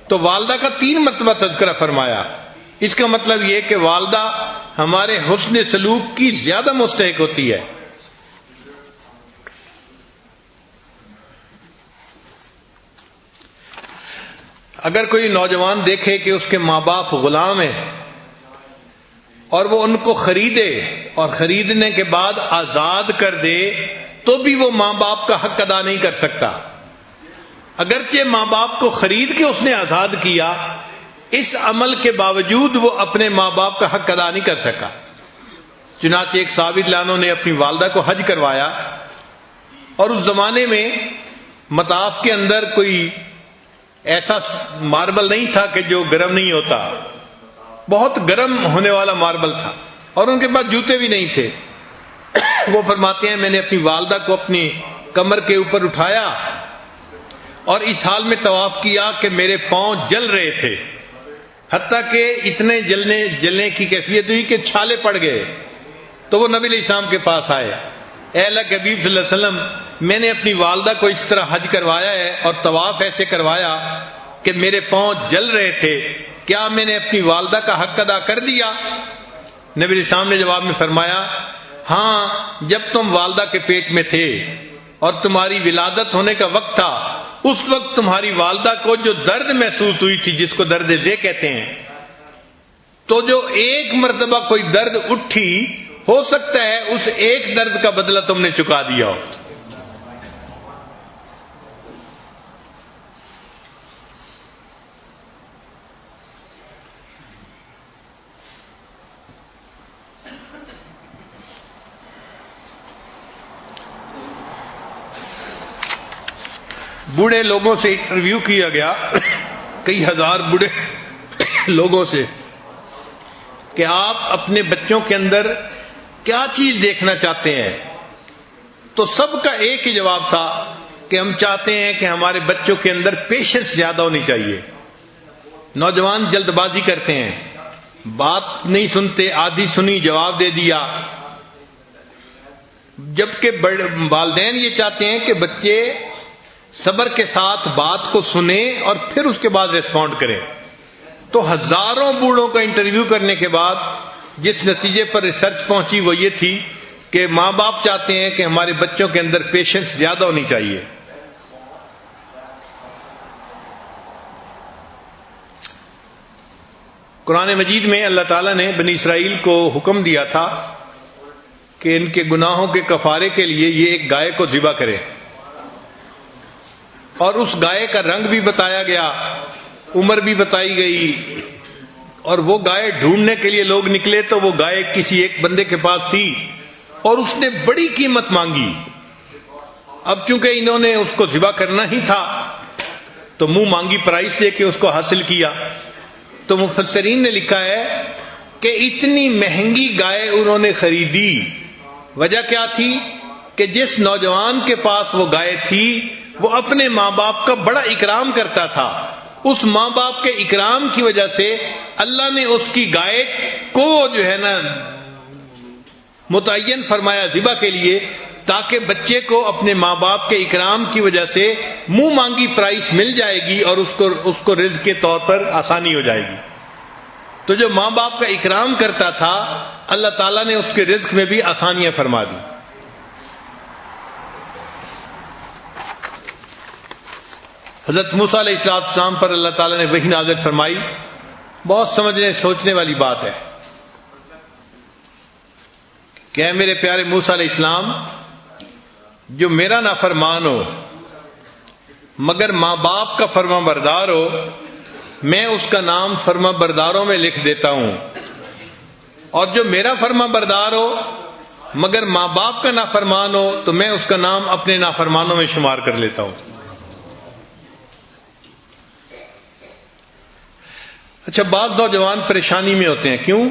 تو والدہ کا 3 مرتبہ تذکرہ فرمایا. اس کا مطلب یہ کہ والدہ ہمارے حسن سلوک کی زیادہ مستحق ہوتی ہے. اگر کوئی نوجوان دیکھے کہ اس کے ماں باپ غلام ہیں اور وہ ان کو خریدے اور خریدنے کے بعد آزاد کر دے تو بھی وہ ماں باپ کا حق ادا نہیں کر سکتا. اگرچہ ماں باپ کو خرید کے اس نے آزاد کیا، اس عمل کے باوجود وہ اپنے ماں باپ کا حق ادا نہیں کر سکا. چنانچہ ایک صحابی لانوں نے اپنی والدہ کو حج کروایا، اور اس زمانے میں مطاف کے اندر کوئی ایسا ماربل نہیں تھا کہ جو گرم نہیں ہوتا، بہت گرم ہونے والا ماربل تھا، اور ان کے پاس جوتے بھی نہیں تھے. وہ فرماتے ہیں میں نے اپنی والدہ کو اپنی کمر کے اوپر اٹھایا اور اس حال میں طواف کیا کہ میرے پاؤں جل رہے تھے. حتیٰ کہ اتنے جلنے کی کیفیت ہوئی کہ چھالے پڑ گئے. تو وہ نبی علیہ السلام کے پاس آئے. اے اللہ کے حبیب صلی اللہ علیہ وسلم، میں نے اپنی والدہ کو اس طرح حج کروایا ہے اور طواف ایسے کروایا کہ میرے پاؤں جل رہے تھے، کیا میں نے اپنی والدہ کا حق ادا کر دیا؟ نبی علیہ السلام نے جواب میں فرمایا، ہاں، جب تم والدہ کے پیٹ میں تھے اور تمہاری ولادت ہونے کا وقت تھا، اس وقت تمہاری والدہ کو جو درد محسوس ہوئی تھی، جس کو درد ذے کہتے ہیں، تو جو ایک مرتبہ کوئی درد اٹھی، ہو سکتا ہے اس ایک درد کا بدلہ تم نے چکا دیا ہو. بوڑھے لوگوں سے انٹرویو کیا گیا، کئی ہزار بوڑھے لوگوں سے، کہ آپ اپنے بچوں کے اندر کیا چیز دیکھنا چاہتے ہیں؟ تو سب کا ایک ہی جواب تھا کہ ہم چاہتے ہیں کہ ہمارے بچوں کے اندر پیشنس زیادہ ہونی چاہیے. نوجوان جلد بازی کرتے ہیں، بات نہیں سنتے، آدھی سنی جواب دے دیا، جبکہ والدین یہ چاہتے ہیں کہ بچے صبر کے ساتھ بات کو سنیں اور پھر اس کے بعد ریسپونڈ کریں. تو ہزاروں بوڑھوں کا انٹرویو کرنے کے بعد جس نتیجے پر ریسرچ پہنچی وہ یہ تھی کہ ماں باپ چاہتے ہیں کہ ہمارے بچوں کے اندر پیشنس زیادہ ہونی چاہیے. قرآن مجید میں اللہ تعالیٰ نے بنی اسرائیل کو حکم دیا تھا کہ ان کے گناہوں کے کفارے کے لیے یہ ایک گائے کو ذبح کرے، اور اس گائے کا رنگ بھی بتایا گیا، عمر بھی بتائی گئی، اور وہ گائے ڈھونڈنے کے لیے لوگ نکلے تو وہ گائے کسی ایک بندے کے پاس تھی اور اس نے بڑی قیمت مانگی. اب چونکہ انہوں نے اس کو ذبح کرنا ہی تھا تو منہ مانگی پرائس دے کے اس کو حاصل کیا. تو مفسرین نے لکھا ہے کہ اتنی مہنگی گائے انہوں نے خریدی. وجہ کیا تھی؟ کہ جس نوجوان کے پاس وہ گائے تھی وہ اپنے ماں باپ کا بڑا اکرام کرتا تھا. اس ماں باپ کے اکرام کی وجہ سے اللہ نے اس کی گائے کو جو ہے نا متعین فرمایا ذبح کے لیے، تاکہ بچے کو اپنے ماں باپ کے اکرام کی وجہ سے منہ مانگی پرائس مل جائے گی اور اس کو رزق کے طور پر آسانی ہو جائے گی. تو جو ماں باپ کا اکرام کرتا تھا اللہ تعالیٰ نے اس کے رزق میں بھی آسانیاں فرما دی. حضرت موسیٰ علیہ السلام پر اللہ تعالیٰ نے وحی نازل فرمائی. بہت سمجھنے سوچنے والی بات ہے کہ اے میرے پیارے موسیٰ علیہ السلام، جو میرا نافرمان ہو مگر ماں باپ کا فرما بردار ہو، میں اس کا نام فرما برداروں میں لکھ دیتا ہوں، اور جو میرا فرما بردار ہو مگر ماں باپ کا نافرمان ہو تو میں اس کا نام اپنے نافرمانوں میں شمار کر لیتا ہوں. اچھا، بعض نوجوان پریشانی میں ہوتے ہیں. کیوں؟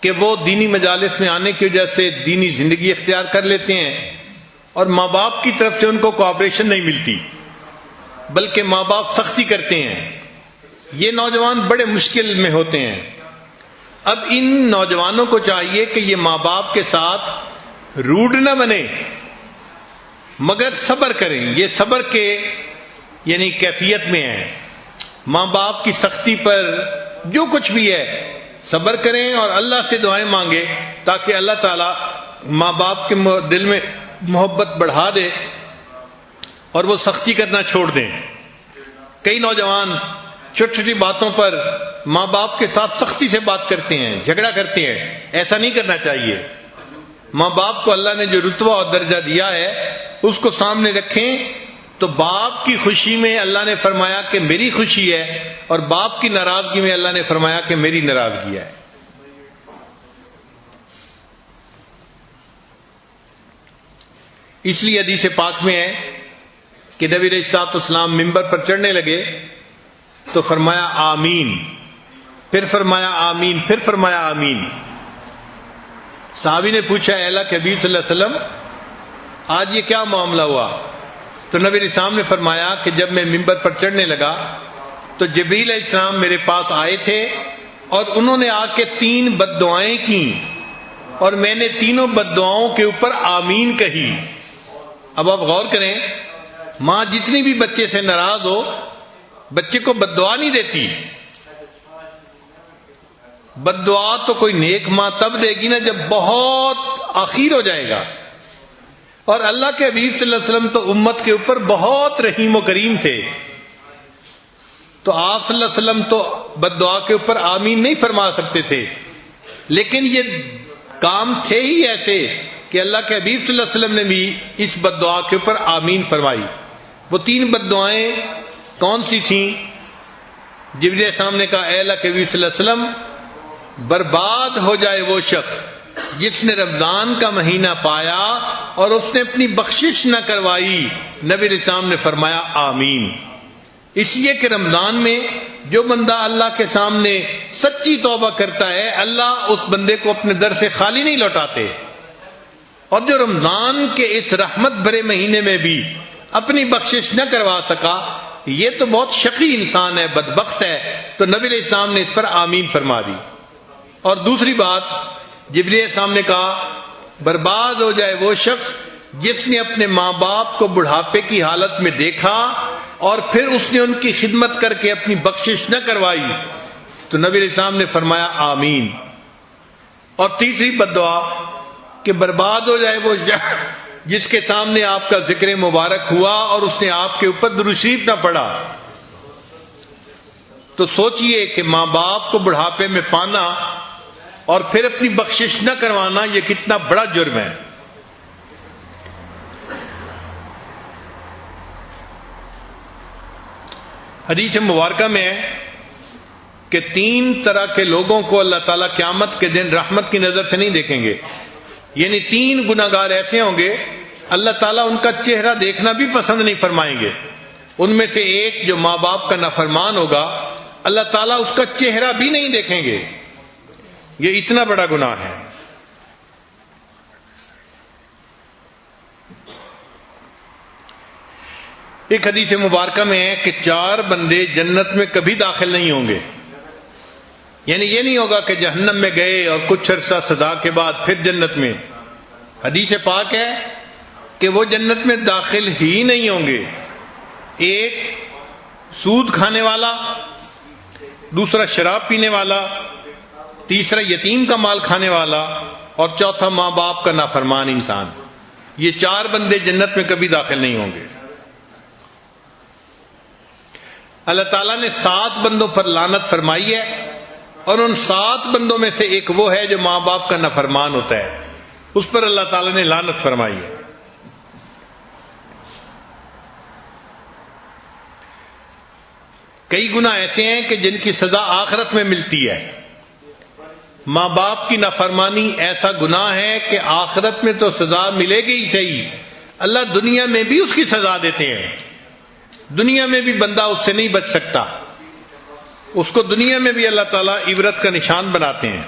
کہ وہ دینی مجالس میں آنے کی وجہ سے دینی زندگی اختیار کر لیتے ہیں اور ماں باپ کی طرف سے ان کو کوآپریشن نہیں ملتی، بلکہ ماں باپ سختی کرتے ہیں. یہ نوجوان بڑے مشکل میں ہوتے ہیں. اب ان نوجوانوں کو چاہیے کہ یہ ماں باپ کے ساتھ روڈ نہ بنے مگر صبر کریں. یہ صبر کے یعنی کیفیت میں ہیں. ماں باپ کی سختی پر جو کچھ بھی ہے صبر کریں اور اللہ سے دعائیں مانگے تاکہ اللہ تعالیٰ ماں باپ کے دل میں محبت بڑھا دے اور وہ سختی کرنا چھوڑ دیں. کئی نوجوان چھوٹی چھوٹی باتوں پر ماں باپ کے ساتھ سختی سے بات کرتے ہیں، جھگڑا کرتے ہیں. ایسا نہیں کرنا چاہیے. ماں باپ کو اللہ نے جو رتبہ اور درجہ دیا ہے اس کو سامنے رکھیں. تو باپ کی خوشی میں اللہ نے فرمایا کہ میری خوشی ہے، اور باپ کی ناراضگی میں اللہ نے فرمایا کہ میری ناراضگی ہے. اس لیے حدیث پاک میں ہے کہ نبی علیہ الصلوۃ والسلام ممبر پر چڑھنے لگے تو فرمایا آمین، پھر فرمایا آمین، پھر فرمایا آمین. صحابی نے پوچھا اے اللہ کے حبیب صلی اللہ علیہ وسلم، آج یہ کیا معاملہ ہوا؟ تو نبی علیہ السلام نے فرمایا کہ جب میں ممبر پر چڑھنے لگا تو جبریل علیہ السلام میرے پاس آئے تھے اور انہوں نے آ کے 3 بد دعائیں کی اور میں نے تینوں بد دعاؤں کے اوپر آمین کہی. اب آپ غور کریں، ماں جتنی بھی بچے سے ناراض ہو بچے کو بد دعا نہیں دیتی. بد دعا تو کوئی نیک ماں تب دے گی نا جب بہت آخیر ہو جائے گا. اور اللہ کے حبیب صلی اللہ علیہ وسلم تو امت کے اوپر بہت رحیم و کریم تھے، تو آپ صلی اللہ علیہ وسلم تو بد دعا کے اوپر آمین نہیں فرما سکتے تھے، لیکن یہ کام تھے ہی ایسے کہ اللہ کے حبیب صلی اللہ علیہ وسلم نے بھی اس بد دعا کے اوپر آمین فرمائی. وہ 3 بد دعائیں کون سی تھیں؟ جبریل علیہ السلام نے کہا اے اللہ کے حبیب صلی اللہ علیہ وسلم، برباد ہو جائے وہ شخص جس نے رمضان کا مہینہ پایا اور اس نے اپنی بخشش نہ کروائی. نبی علیہ السلام نے فرمایا آمین. اس لیے کہ رمضان میں جو بندہ اللہ کے سامنے سچی توبہ کرتا ہے اللہ اس بندے کو اپنے در سے خالی نہیں لوٹاتے. اور جو رمضان کے اس رحمت بھرے مہینے میں بھی اپنی بخشش نہ کروا سکا یہ تو بہت شقی انسان ہے، بدبخت ہے. تو نبی علیہ السلام نے اس پر آمین فرما دی. اور دوسری بات جبریل علیہ السلام نے کہا برباد ہو جائے وہ شخص جس نے اپنے ماں باپ کو بڑھاپے کی حالت میں دیکھا اور پھر اس نے ان کی خدمت کر کے اپنی بخشش نہ کروائی. تو نبی علیہ السلام نے فرمایا آمین. اور تیسری بد دعا کہ برباد ہو جائے وہ جس کے سامنے آپ کا ذکر مبارک ہوا اور اس نے آپ کے اوپر درود شریف نہ پڑھا. تو سوچئے کہ ماں باپ کو بڑھاپے میں پانا اور پھر اپنی بخشش نہ کروانا یہ کتنا بڑا جرم ہے. حدیث مبارکہ میں ہے کہ 3 طرح کے لوگوں کو اللہ تعالیٰ قیامت کے دن رحمت کی نظر سے نہیں دیکھیں گے. یعنی 3 گناہگار ایسے ہوں گے اللہ تعالیٰ ان کا چہرہ دیکھنا بھی پسند نہیں فرمائیں گے. ان میں سے ایک جو ماں باپ کا نافرمان ہوگا اللہ تعالیٰ اس کا چہرہ بھی نہیں دیکھیں گے. یہ اتنا بڑا گناہ ہے. ایک حدیث مبارکہ میں ہے کہ 4 بندے جنت میں کبھی داخل نہیں ہوں گے. یعنی یہ نہیں ہوگا کہ جہنم میں گئے اور کچھ عرصہ سزا کے بعد پھر جنت میں. حدیث پاک ہے کہ وہ جنت میں داخل ہی نہیں ہوں گے. ایک سود کھانے والا، دوسرا شراب پینے والا، تیسرا یتیم کا مال کھانے والا اور چوتھا ماں باپ کا نافرمان انسان. یہ 4 بندے جنت میں کبھی داخل نہیں ہوں گے. اللہ تعالیٰ نے 7 بندوں پر لعنت فرمائی ہے اور ان 7 بندوں میں سے ایک وہ ہے جو ماں باپ کا نافرمان ہوتا ہے، اس پر اللہ تعالیٰ نے لعنت فرمائی ہے. کئی گناہ ایسے ہیں کہ جن کی سزا آخرت میں ملتی ہے. ماں باپ کی نافرمانی ایسا گناہ ہے کہ آخرت میں تو سزا ملے گی ہی صحیح، اللہ دنیا میں بھی اس کی سزا دیتے ہیں. دنیا میں بھی بندہ اس سے نہیں بچ سکتا، اس کو دنیا میں بھی اللہ تعالیٰ عبرت کا نشان بناتے ہیں.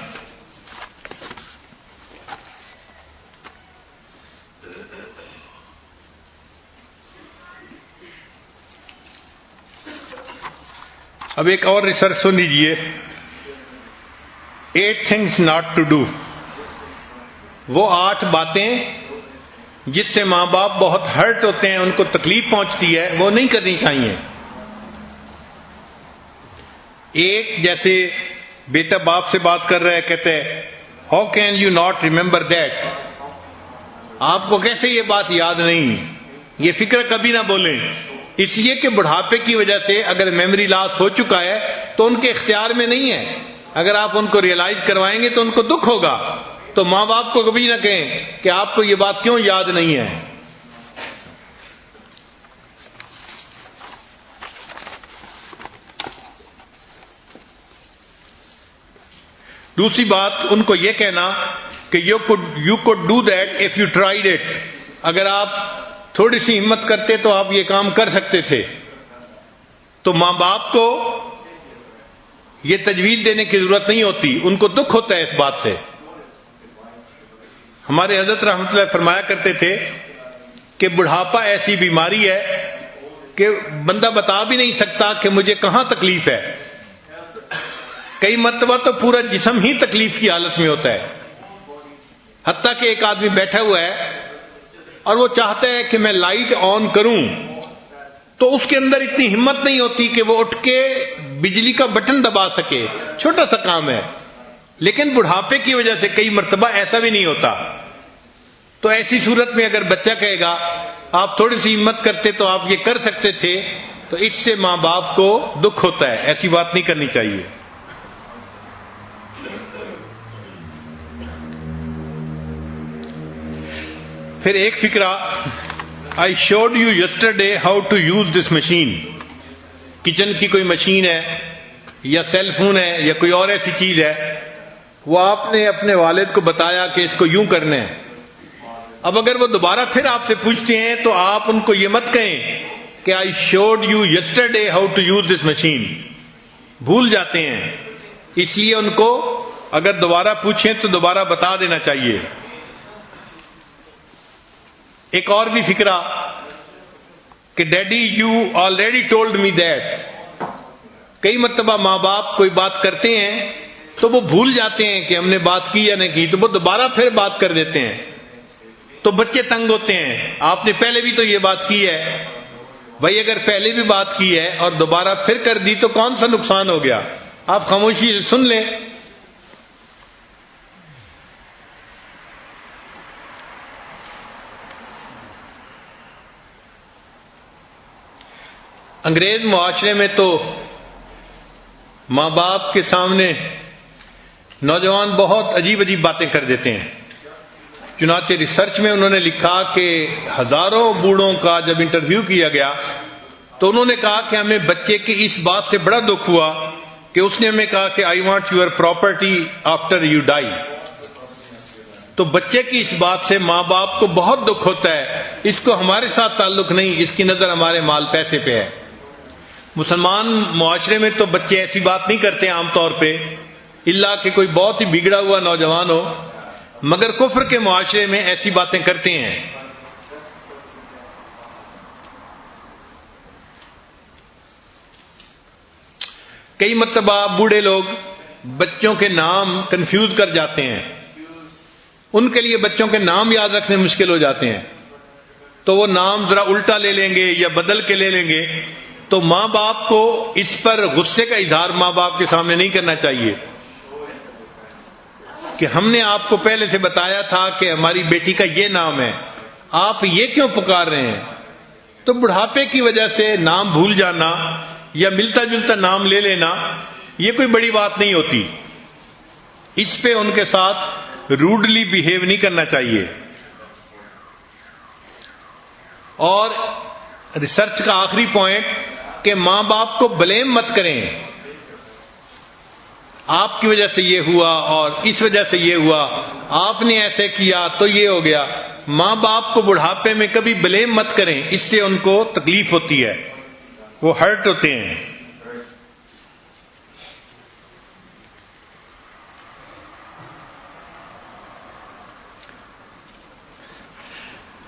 اب ایک اور ریسرچ سن لیجیے. 8 things not to do. وہ 8 باتیں جس سے ماں باپ بہت ہرٹ ہوتے ہیں، ان کو تکلیف پہنچتی ہے، وہ نہیں کرنی چاہیے. ایک جیسے بیٹا باپ سے بات کر رہا ہے، کہتے ہیں how can you not remember that. آپ کو کیسے یہ بات یاد نہیں؟ یہ فکر کبھی نہ بولیں، اس لیے کہ بڑھاپے کی وجہ سے اگر میموری لاس ہو چکا ہے تو ان کے اختیار میں نہیں ہے. اگر آپ ان کو ریئلائز کروائیں گے تو ان کو دکھ ہوگا. تو ماں باپ کو کبھی نہ کہیں کہ آپ کو یہ بات کیوں یاد نہیں ہے. دوسری بات ان کو یہ کہنا کہ you could do that if you tried it. اگر آپ تھوڑی سی ہمت کرتے تو آپ یہ کام کر سکتے تھے. تو ماں باپ کو یہ تجویز دینے کی ضرورت نہیں ہوتی، ان کو دکھ ہوتا ہے اس بات سے. ہمارے حضرت رحمۃ اللہ فرمایا کرتے تھے کہ بڑھاپا ایسی بیماری ہے کہ بندہ بتا بھی نہیں سکتا کہ مجھے کہاں تکلیف ہے. کئی مرتبہ تو پورا جسم ہی تکلیف کی حالت میں ہوتا ہے. حتیٰ کہ ایک آدمی بیٹھا ہوا ہے اور وہ چاہتا ہے کہ میں لائٹ آن کروں تو اس کے اندر اتنی ہمت نہیں ہوتی کہ وہ اٹھ کے بجلی کا بٹن دبا سکے. چھوٹا سا کام ہے، لیکن بڑھاپے کی وجہ سے کئی مرتبہ ایسا بھی نہیں ہوتا. تو ایسی صورت میں اگر بچہ کہے گا آپ تھوڑی سی ہمت کرتے تو آپ یہ کر سکتے تھے، تو اس سے ماں باپ کو دکھ ہوتا ہے. ایسی بات نہیں کرنی چاہیے. پھر ایک فکرہ، I showed you yesterday how to use this machine. Kitchen کی کوئی مشین ہے یا سیل فون ہے یا کوئی اور ایسی چیز ہے، وہ آپ نے اپنے والد کو بتایا کہ اس کو یوں کرنا ہے. اب اگر وہ دوبارہ پھر آپ سے پوچھتے ہیں تو آپ ان کو یہ مت کہیں کہ I showed you yesterday how to use this machine. بھول جاتے ہیں. اس لیے ان کو اگر دوبارہ پوچھیں تو دوبارہ بتا دینا چاہیے. ایک اور بھی فکرہ کہ daddy you already told me that. کئی مرتبہ ماں باپ کوئی بات کرتے ہیں تو وہ بھول جاتے ہیں کہ ہم نے بات کی یا نہیں کی، تو وہ دوبارہ پھر بات کر دیتے ہیں. تو بچے تنگ ہوتے ہیں، آپ نے پہلے بھی تو یہ بات کی ہے. بھائی اگر پہلے بھی بات کی ہے اور دوبارہ پھر کر دی تو کون سا نقصان ہو گیا؟ آپ خاموشی سے سن لیں. انگریز معاشرے میں تو ماں باپ کے سامنے نوجوان بہت عجیب عجیب باتیں کر دیتے ہیں. چنانچہ ریسرچ میں انہوں نے لکھا کہ ہزاروں بوڑھوں کا جب انٹرویو کیا گیا تو انہوں نے کہا کہ ہمیں بچے کی اس بات سے بڑا دکھ ہوا کہ اس نے ہمیں کہا کہ I want your property after you die. تو بچے کی اس بات سے ماں باپ کو بہت دکھ ہوتا ہے. اس کو ہمارے ساتھ تعلق نہیں، اس کی نظر ہمارے مال پیسے پہ ہے. مسلمان معاشرے میں تو بچے ایسی بات نہیں کرتے عام طور پہ، الا کہ کوئی بہت ہی بگڑا ہوا نوجوان ہو، مگر کفر کے معاشرے میں ایسی باتیں کرتے ہیں. کئی مرتبہ بوڑھے لوگ بچوں کے نام کنفیوز کر جاتے ہیں. ان کے لیے بچوں کے نام یاد رکھنے مشکل ہو جاتے ہیں، تو وہ نام ذرا الٹا لے لیں گے یا بدل کے لے لیں گے. تو ماں باپ کو اس پر غصے کا اظہار ماں باپ کے سامنے نہیں کرنا چاہیے کہ ہم نے آپ کو پہلے سے بتایا تھا کہ ہماری بیٹی کا یہ نام ہے، آپ یہ کیوں پکار رہے ہیں. تو بڑھاپے کی وجہ سے نام بھول جانا یا ملتا جلتا نام لے لینا یہ کوئی بڑی بات نہیں ہوتی. اس پہ ان کے ساتھ روڈلی بیہیو نہیں کرنا چاہیے. اور ریسرچ کا آخری پوائنٹ کہ ماں باپ کو بلیم مت کریں. آپ کی وجہ سے یہ ہوا اور اس وجہ سے یہ ہوا، آپ نے ایسے کیا تو یہ ہو گیا. ماں باپ کو بڑھاپے میں کبھی بلیم مت کریں، اس سے ان کو تکلیف ہوتی ہے، وہ ہرٹ ہوتے ہیں.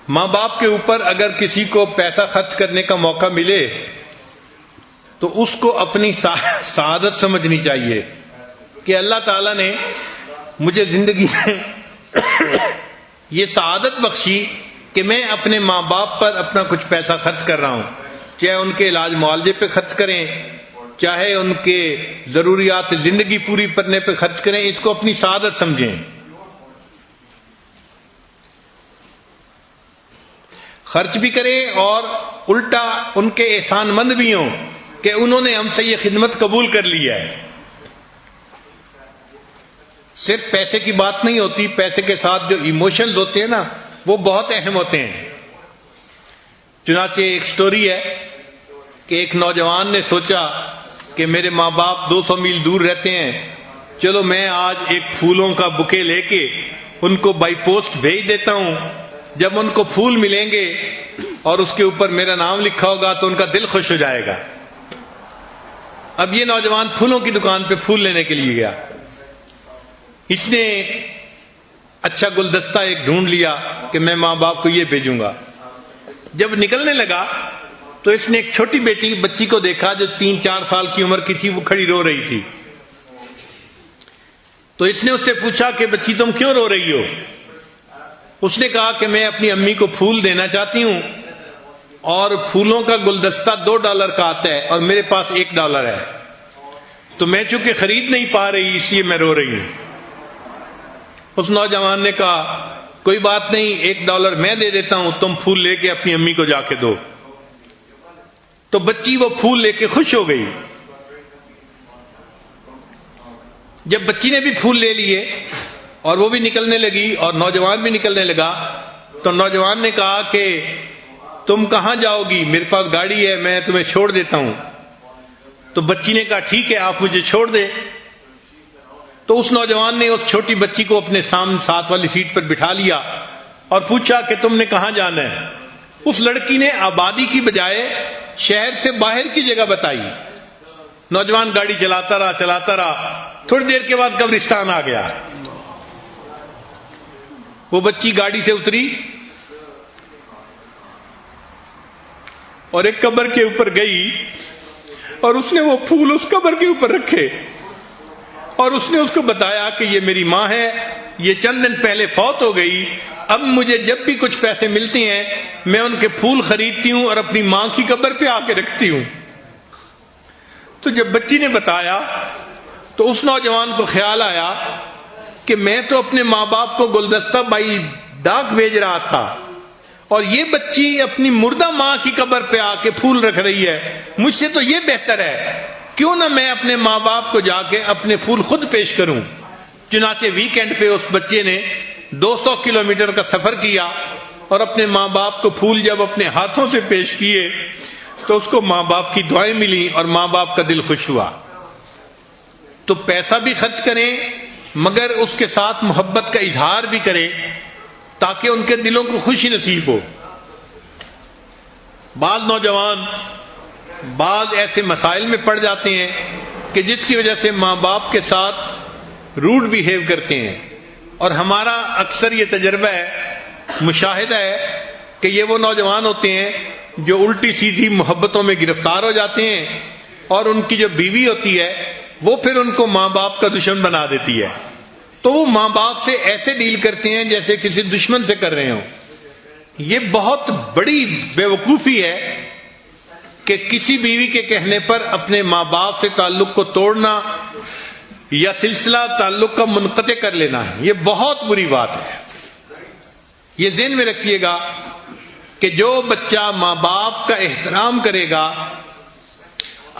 ماں باپ کے اوپر اگر کسی کو پیسہ خرچ کرنے کا موقع ملے تو اس کو اپنی سعادت سمجھنی چاہیے کہ اللہ تعالیٰ نے مجھے زندگی میں یہ سعادت بخشی کہ میں اپنے ماں باپ پر اپنا کچھ پیسہ خرچ کر رہا ہوں، چاہے ان کے علاج معالجے پہ خرچ کریں، چاہے ان کے ضروریات زندگی پوری کرنے پہ خرچ کریں. اس کو اپنی سعادت سمجھیں. خرچ بھی کریں اور الٹا ان کے احسان مند بھی ہوں کہ انہوں نے ہم سے یہ خدمت قبول کر لی ہے. صرف پیسے کی بات نہیں ہوتی، پیسے کے ساتھ جو ایموشنز ہوتے ہیں نا وہ بہت اہم ہوتے ہیں. چنانچہ ایک سٹوری ہے کہ ایک نوجوان نے سوچا کہ میرے ماں باپ 200 میل دور رہتے ہیں، چلو میں آج ایک پھولوں کا بکے لے کے ان کو بائی پوسٹ بھیج دیتا ہوں. جب ان کو پھول ملیں گے اور اس کے اوپر میرا نام لکھا ہوگا تو ان کا دل خوش ہو جائے گا. اب یہ نوجوان پھولوں کی دکان پہ پھول لینے کے لیے گیا. اس نے اچھا گلدستہ ایک ڈھونڈ لیا کہ میں ماں باپ کو یہ بھیجوں گا. جب نکلنے لگا تو اس نے ایک چھوٹی بچی کو دیکھا جو 3-4 سال کی عمر کی تھی، وہ کھڑی رو رہی تھی. تو اس نے اس سے پوچھا کہ بچی تم کیوں رو رہی ہو؟ اس نے کہا کہ میں اپنی امی کو پھول دینا چاہتی ہوں اور پھولوں کا گلدستہ $2 کا آتا ہے اور میرے پاس $1 ہے، تو میں چونکہ خرید نہیں پا رہی اس لیے میں رو رہی ہوں. اس نوجوان نے کہا کوئی بات نہیں، $1 میں دے دیتا ہوں، تم پھول لے کے اپنی امی کو جا کے دو. تو بچی وہ پھول لے کے خوش ہو گئی. جب بچی نے بھی پھول لے لیے اور وہ بھی نکلنے لگی اور نوجوان بھی نکلنے لگا، تو نوجوان نے کہا کہ تم کہاں جاؤ گی؟ میرے پاس گاڑی ہے، میں تمہیں چھوڑ دیتا ہوں. تو بچی نے کہا ٹھیک ہے، آپ مجھے چھوڑ دیں. تو اس نوجوان نے اس چھوٹی بچی کو اپنے ساتھ والی سیٹ پر بٹھا لیا اور پوچھا کہ تم نے کہاں جانا ہے؟ اس لڑکی نے آبادی کی بجائے شہر سے باہر کی جگہ بتائی. نوجوان گاڑی چلاتا رہا، تھوڑی دیر کے بعد قبرستان آ گیا. وہ بچی گاڑی سے اتری اور ایک قبر کے اوپر گئی اور اس نے وہ پھول اس قبر کے اوپر رکھے اور اس نے اس کو بتایا کہ یہ میری ماں ہے، یہ چند دن پہلے فوت ہو گئی، اب مجھے جب بھی کچھ پیسے ملتے ہیں میں ان کے پھول خریدتی ہوں اور اپنی ماں کی قبر پہ آ کے رکھتی ہوں. تو جب بچی نے بتایا تو اس نوجوان کو خیال آیا کہ میں تو اپنے ماں باپ کو گلدستہ بائی ڈاک بھیج رہا تھا اور یہ بچی اپنی مردہ ماں کی قبر پہ آ کے پھول رکھ رہی ہے، مجھ سے تو یہ بہتر ہے، کیوں نہ میں اپنے ماں باپ کو جا کے اپنے پھول خود پیش کروں. چنانچہ ویکینڈ پہ اس بچے نے 200 کلومیٹر کا سفر کیا اور اپنے ماں باپ کو پھول جب اپنے ہاتھوں سے پیش کیے تو اس کو ماں باپ کی دعائیں ملی اور ماں باپ کا دل خوش ہوا. تو پیسہ بھی خرچ کریں مگر اس کے ساتھ محبت کا اظہار بھی کریں تاکہ ان کے دلوں کو خوشی نصیب ہو. بعض نوجوان بعض ایسے مسائل میں پڑ جاتے ہیں کہ جس کی وجہ سے ماں باپ کے ساتھ روڈ بیہیو کرتے ہیں، اور ہمارا اکثر یہ تجربہ ہے، مشاہدہ ہے کہ یہ وہ نوجوان ہوتے ہیں جو الٹی سیدھی محبتوں میں گرفتار ہو جاتے ہیں اور ان کی جو بیوی ہوتی ہے وہ پھر ان کو ماں باپ کا دشمن بنا دیتی ہے. تو وہ ماں باپ سے ایسے ڈیل کرتے ہیں جیسے کسی دشمن سے کر رہے ہوں. یہ بہت بڑی بیوقوفی ہے کہ کسی بیوی کے کہنے پر اپنے ماں باپ سے تعلق کو توڑنا یا سلسلہ تعلق کا منقطع کر لینا ہے. یہ بہت بری بات ہے. یہ ذہن میں رکھیے گا کہ جو بچہ ماں باپ کا احترام کرے گا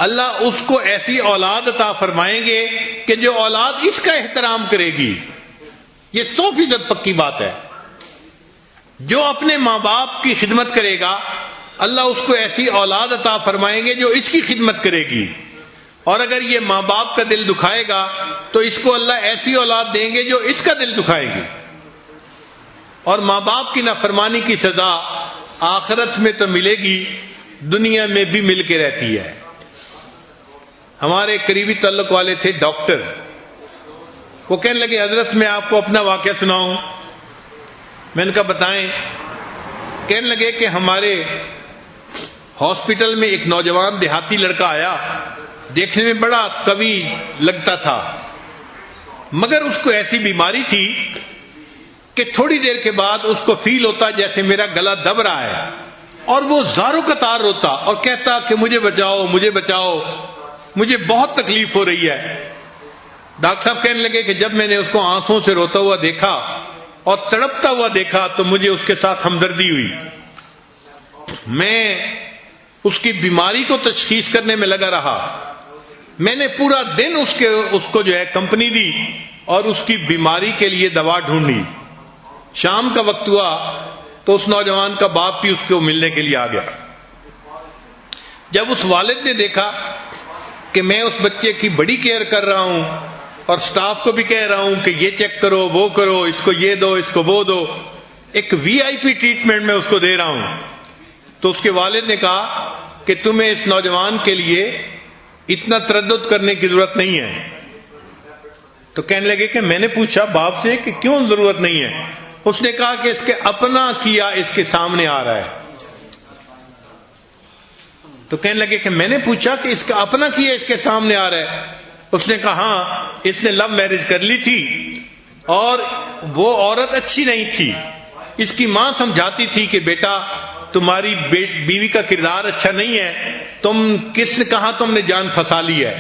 اللہ اس کو ایسی اولاد عطا فرمائیں گے کہ جو اولاد اس کا احترام کرے گی. یہ 100% پکی بات ہے. جو اپنے ماں باپ کی خدمت کرے گا اللہ اس کو ایسی اولاد عطا فرمائیں گے جو اس کی خدمت کرے گی، اور اگر یہ ماں باپ کا دل دکھائے گا تو اس کو اللہ ایسی اولاد دیں گے جو اس کا دل دکھائے گی. اور ماں باپ کی نافرمانی کی سزا آخرت میں تو ملے گی، دنیا میں بھی مل کے رہتی ہے. ہمارے قریبی تعلق والے تھے ڈاکٹر، وہ کہنے لگے حضرت میں آپ کو اپنا واقعہ سناؤں. میں نے کہا بتائیں. کہنے لگے کہ ہمارے ہاسپٹل میں ایک نوجوان دیہاتی لڑکا آیا، دیکھنے میں بڑا قوی لگتا تھا مگر اس کو ایسی بیماری تھی کہ تھوڑی دیر کے بعد اس کو فیل ہوتا جیسے میرا گلا دب رہا ہے اور وہ زاروں قطار روتا اور کہتا کہ مجھے بچاؤ مجھے بچاؤ، مجھے بہت تکلیف ہو رہی ہے. ڈاکٹر صاحب کہنے لگے کہ جب میں نے اس کو آنسوں سے روتا ہوا دیکھا اور تڑپتا ہوا دیکھا تو مجھے اس کے ساتھ ہمدردی ہوئی. میں اس کی بیماری کو تشخیص کرنے میں لگا رہا. میں نے پورا دن اس کو جو ہے کمپنی دی اور اس کی بیماری کے لیے دوا ڈھونڈی. شام کا وقت ہوا تو اس نوجوان کا باپ بھی اس کو ملنے کے لیے آ گیا. جب اس والد نے دیکھا کہ میں اس بچے کی بڑی کیئر کر رہا ہوں اور سٹاف کو بھی کہہ رہا ہوں کہ یہ چیک کرو وہ کرو، اس کو یہ دو اس کو وہ دو، ایک VIP ٹریٹمنٹ میں اس کو دے رہا ہوں، تو اس کے والد نے کہا کہ تمہیں اس نوجوان کے لیے اتنا تردد کرنے کی ضرورت نہیں ہے. تو کہنے لگے کہ میں نے پوچھا باپ سے کہ کیوں ضرورت نہیں ہے؟ اس نے کہا کہ اس کے اپنا کیا اس کے سامنے آ رہا ہے. تو کہنے لگے کہ میں نے پوچھا کہ اس کا اپنا کیا اس کے سامنے آ رہا ہے؟ اس نے کہا ہاں، اس نے لو میرج کر لی تھی اور وہ عورت اچھی نہیں تھی. اس کی ماں سمجھاتی تھی کہ بیٹا تمہاری بیوی کا کردار اچھا نہیں ہے، تم کہاں تم نے جان پھنسا لی ہے.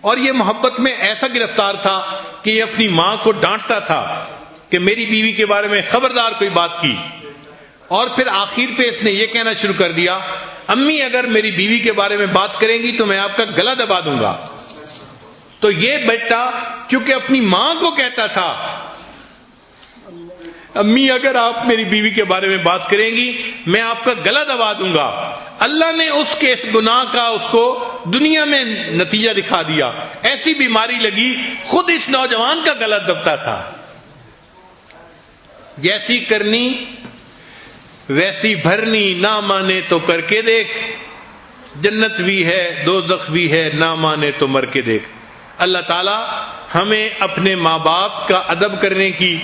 اور یہ محبت میں ایسا گرفتار تھا کہ یہ اپنی ماں کو ڈانٹتا تھا کہ میری بیوی کے بارے میں خبردار کوئی بات کی. اور پھر آخر پہ اس نے یہ کہنا شروع کر دیا، امی اگر میری بیوی کے بارے میں بات کریں گی تو میں آپ کا گلا دبا دوں گا. تو یہ بیٹا کیونکہ اپنی ماں کو کہتا تھا امی اگر آپ میری بیوی کے بارے میں بات کریں گی میں آپ کا گلا دبا دوں گا، اللہ نے اس کے اس گناہ کا اس کو دنیا میں نتیجہ دکھا دیا. ایسی بیماری لگی خود اس نوجوان کا گلا دبتا تھا. جیسی کرنی ویسی بھرنی، نہ مانے تو کر کے دیکھ، جنت بھی ہے دوزخ بھی ہے، نہ مانے تو مر کے دیکھ. اللہ تعالی ہمیں اپنے ماں باپ کا ادب کرنے کی،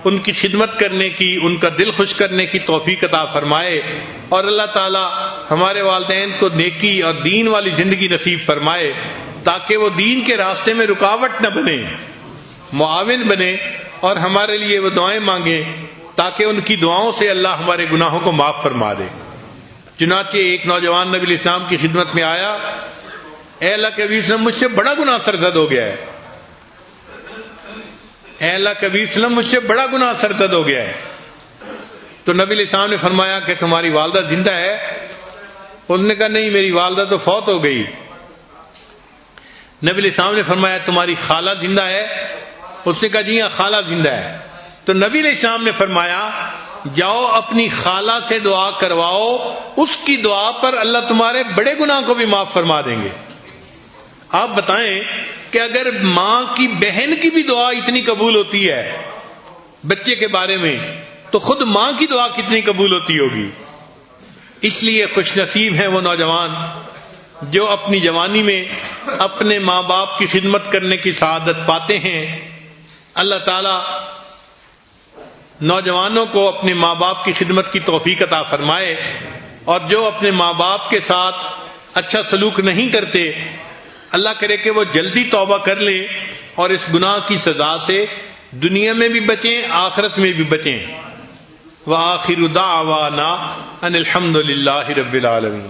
ان کی خدمت کرنے کی، ان کا دل خوش کرنے کی توفیق عطا فرمائے، اور اللہ تعالی ہمارے والدین کو نیکی اور دین والی زندگی نصیب فرمائے تاکہ وہ دین کے راستے میں رکاوٹ نہ بنے، معاون بنے، اور ہمارے لیے وہ دعائیں مانگیں تاکہ ان کی دعاؤں سے اللہ ہمارے گناہوں کو معاف فرما دے. چنانچہ ایک نوجوان نبی علیہ السلام کی خدمت میں آیا، اے اللہ کے حبیب وسلم مجھ سے بڑا گناہ سرزد ہو گیا ہے، اے اللہ کے حبیب وسلم مجھ سے بڑا گناہ سرزد ہو گیا ہے. تو نبی علیہ السلام نے فرمایا کہ تمہاری والدہ زندہ ہے؟ اس نے کہا نہیں، میری والدہ تو فوت ہو گئی. نبی علیہ السلام نے فرمایا تمہاری خالہ زندہ ہے؟ اس نے کہا جی ہاں خالہ زندہ ہے. تو نبی علیہ السلام نے فرمایا جاؤ اپنی خالہ سے دعا کرواؤ، اس کی دعا پر اللہ تمہارے بڑے گناہ کو بھی معاف فرما دیں گے. آپ بتائیں کہ اگر ماں کی بہن کی بھی دعا اتنی قبول ہوتی ہے بچے کے بارے میں تو خود ماں کی دعا کتنی قبول ہوتی ہوگی. اس لیے خوش نصیب ہیں وہ نوجوان جو اپنی جوانی میں اپنے ماں باپ کی خدمت کرنے کی سعادت پاتے ہیں. اللہ تعالی نوجوانوں کو اپنے ماں باپ کی خدمت کی توفیق عطا فرمائے، اور جو اپنے ماں باپ کے ساتھ اچھا سلوک نہیں کرتے اللہ کرے کہ وہ جلدی توبہ کر لیں اور اس گناہ کی سزا سے دنیا میں بھی بچیں آخرت میں بھی بچیں. وآخر دعوانا ان الحمد للہ رب العالمین.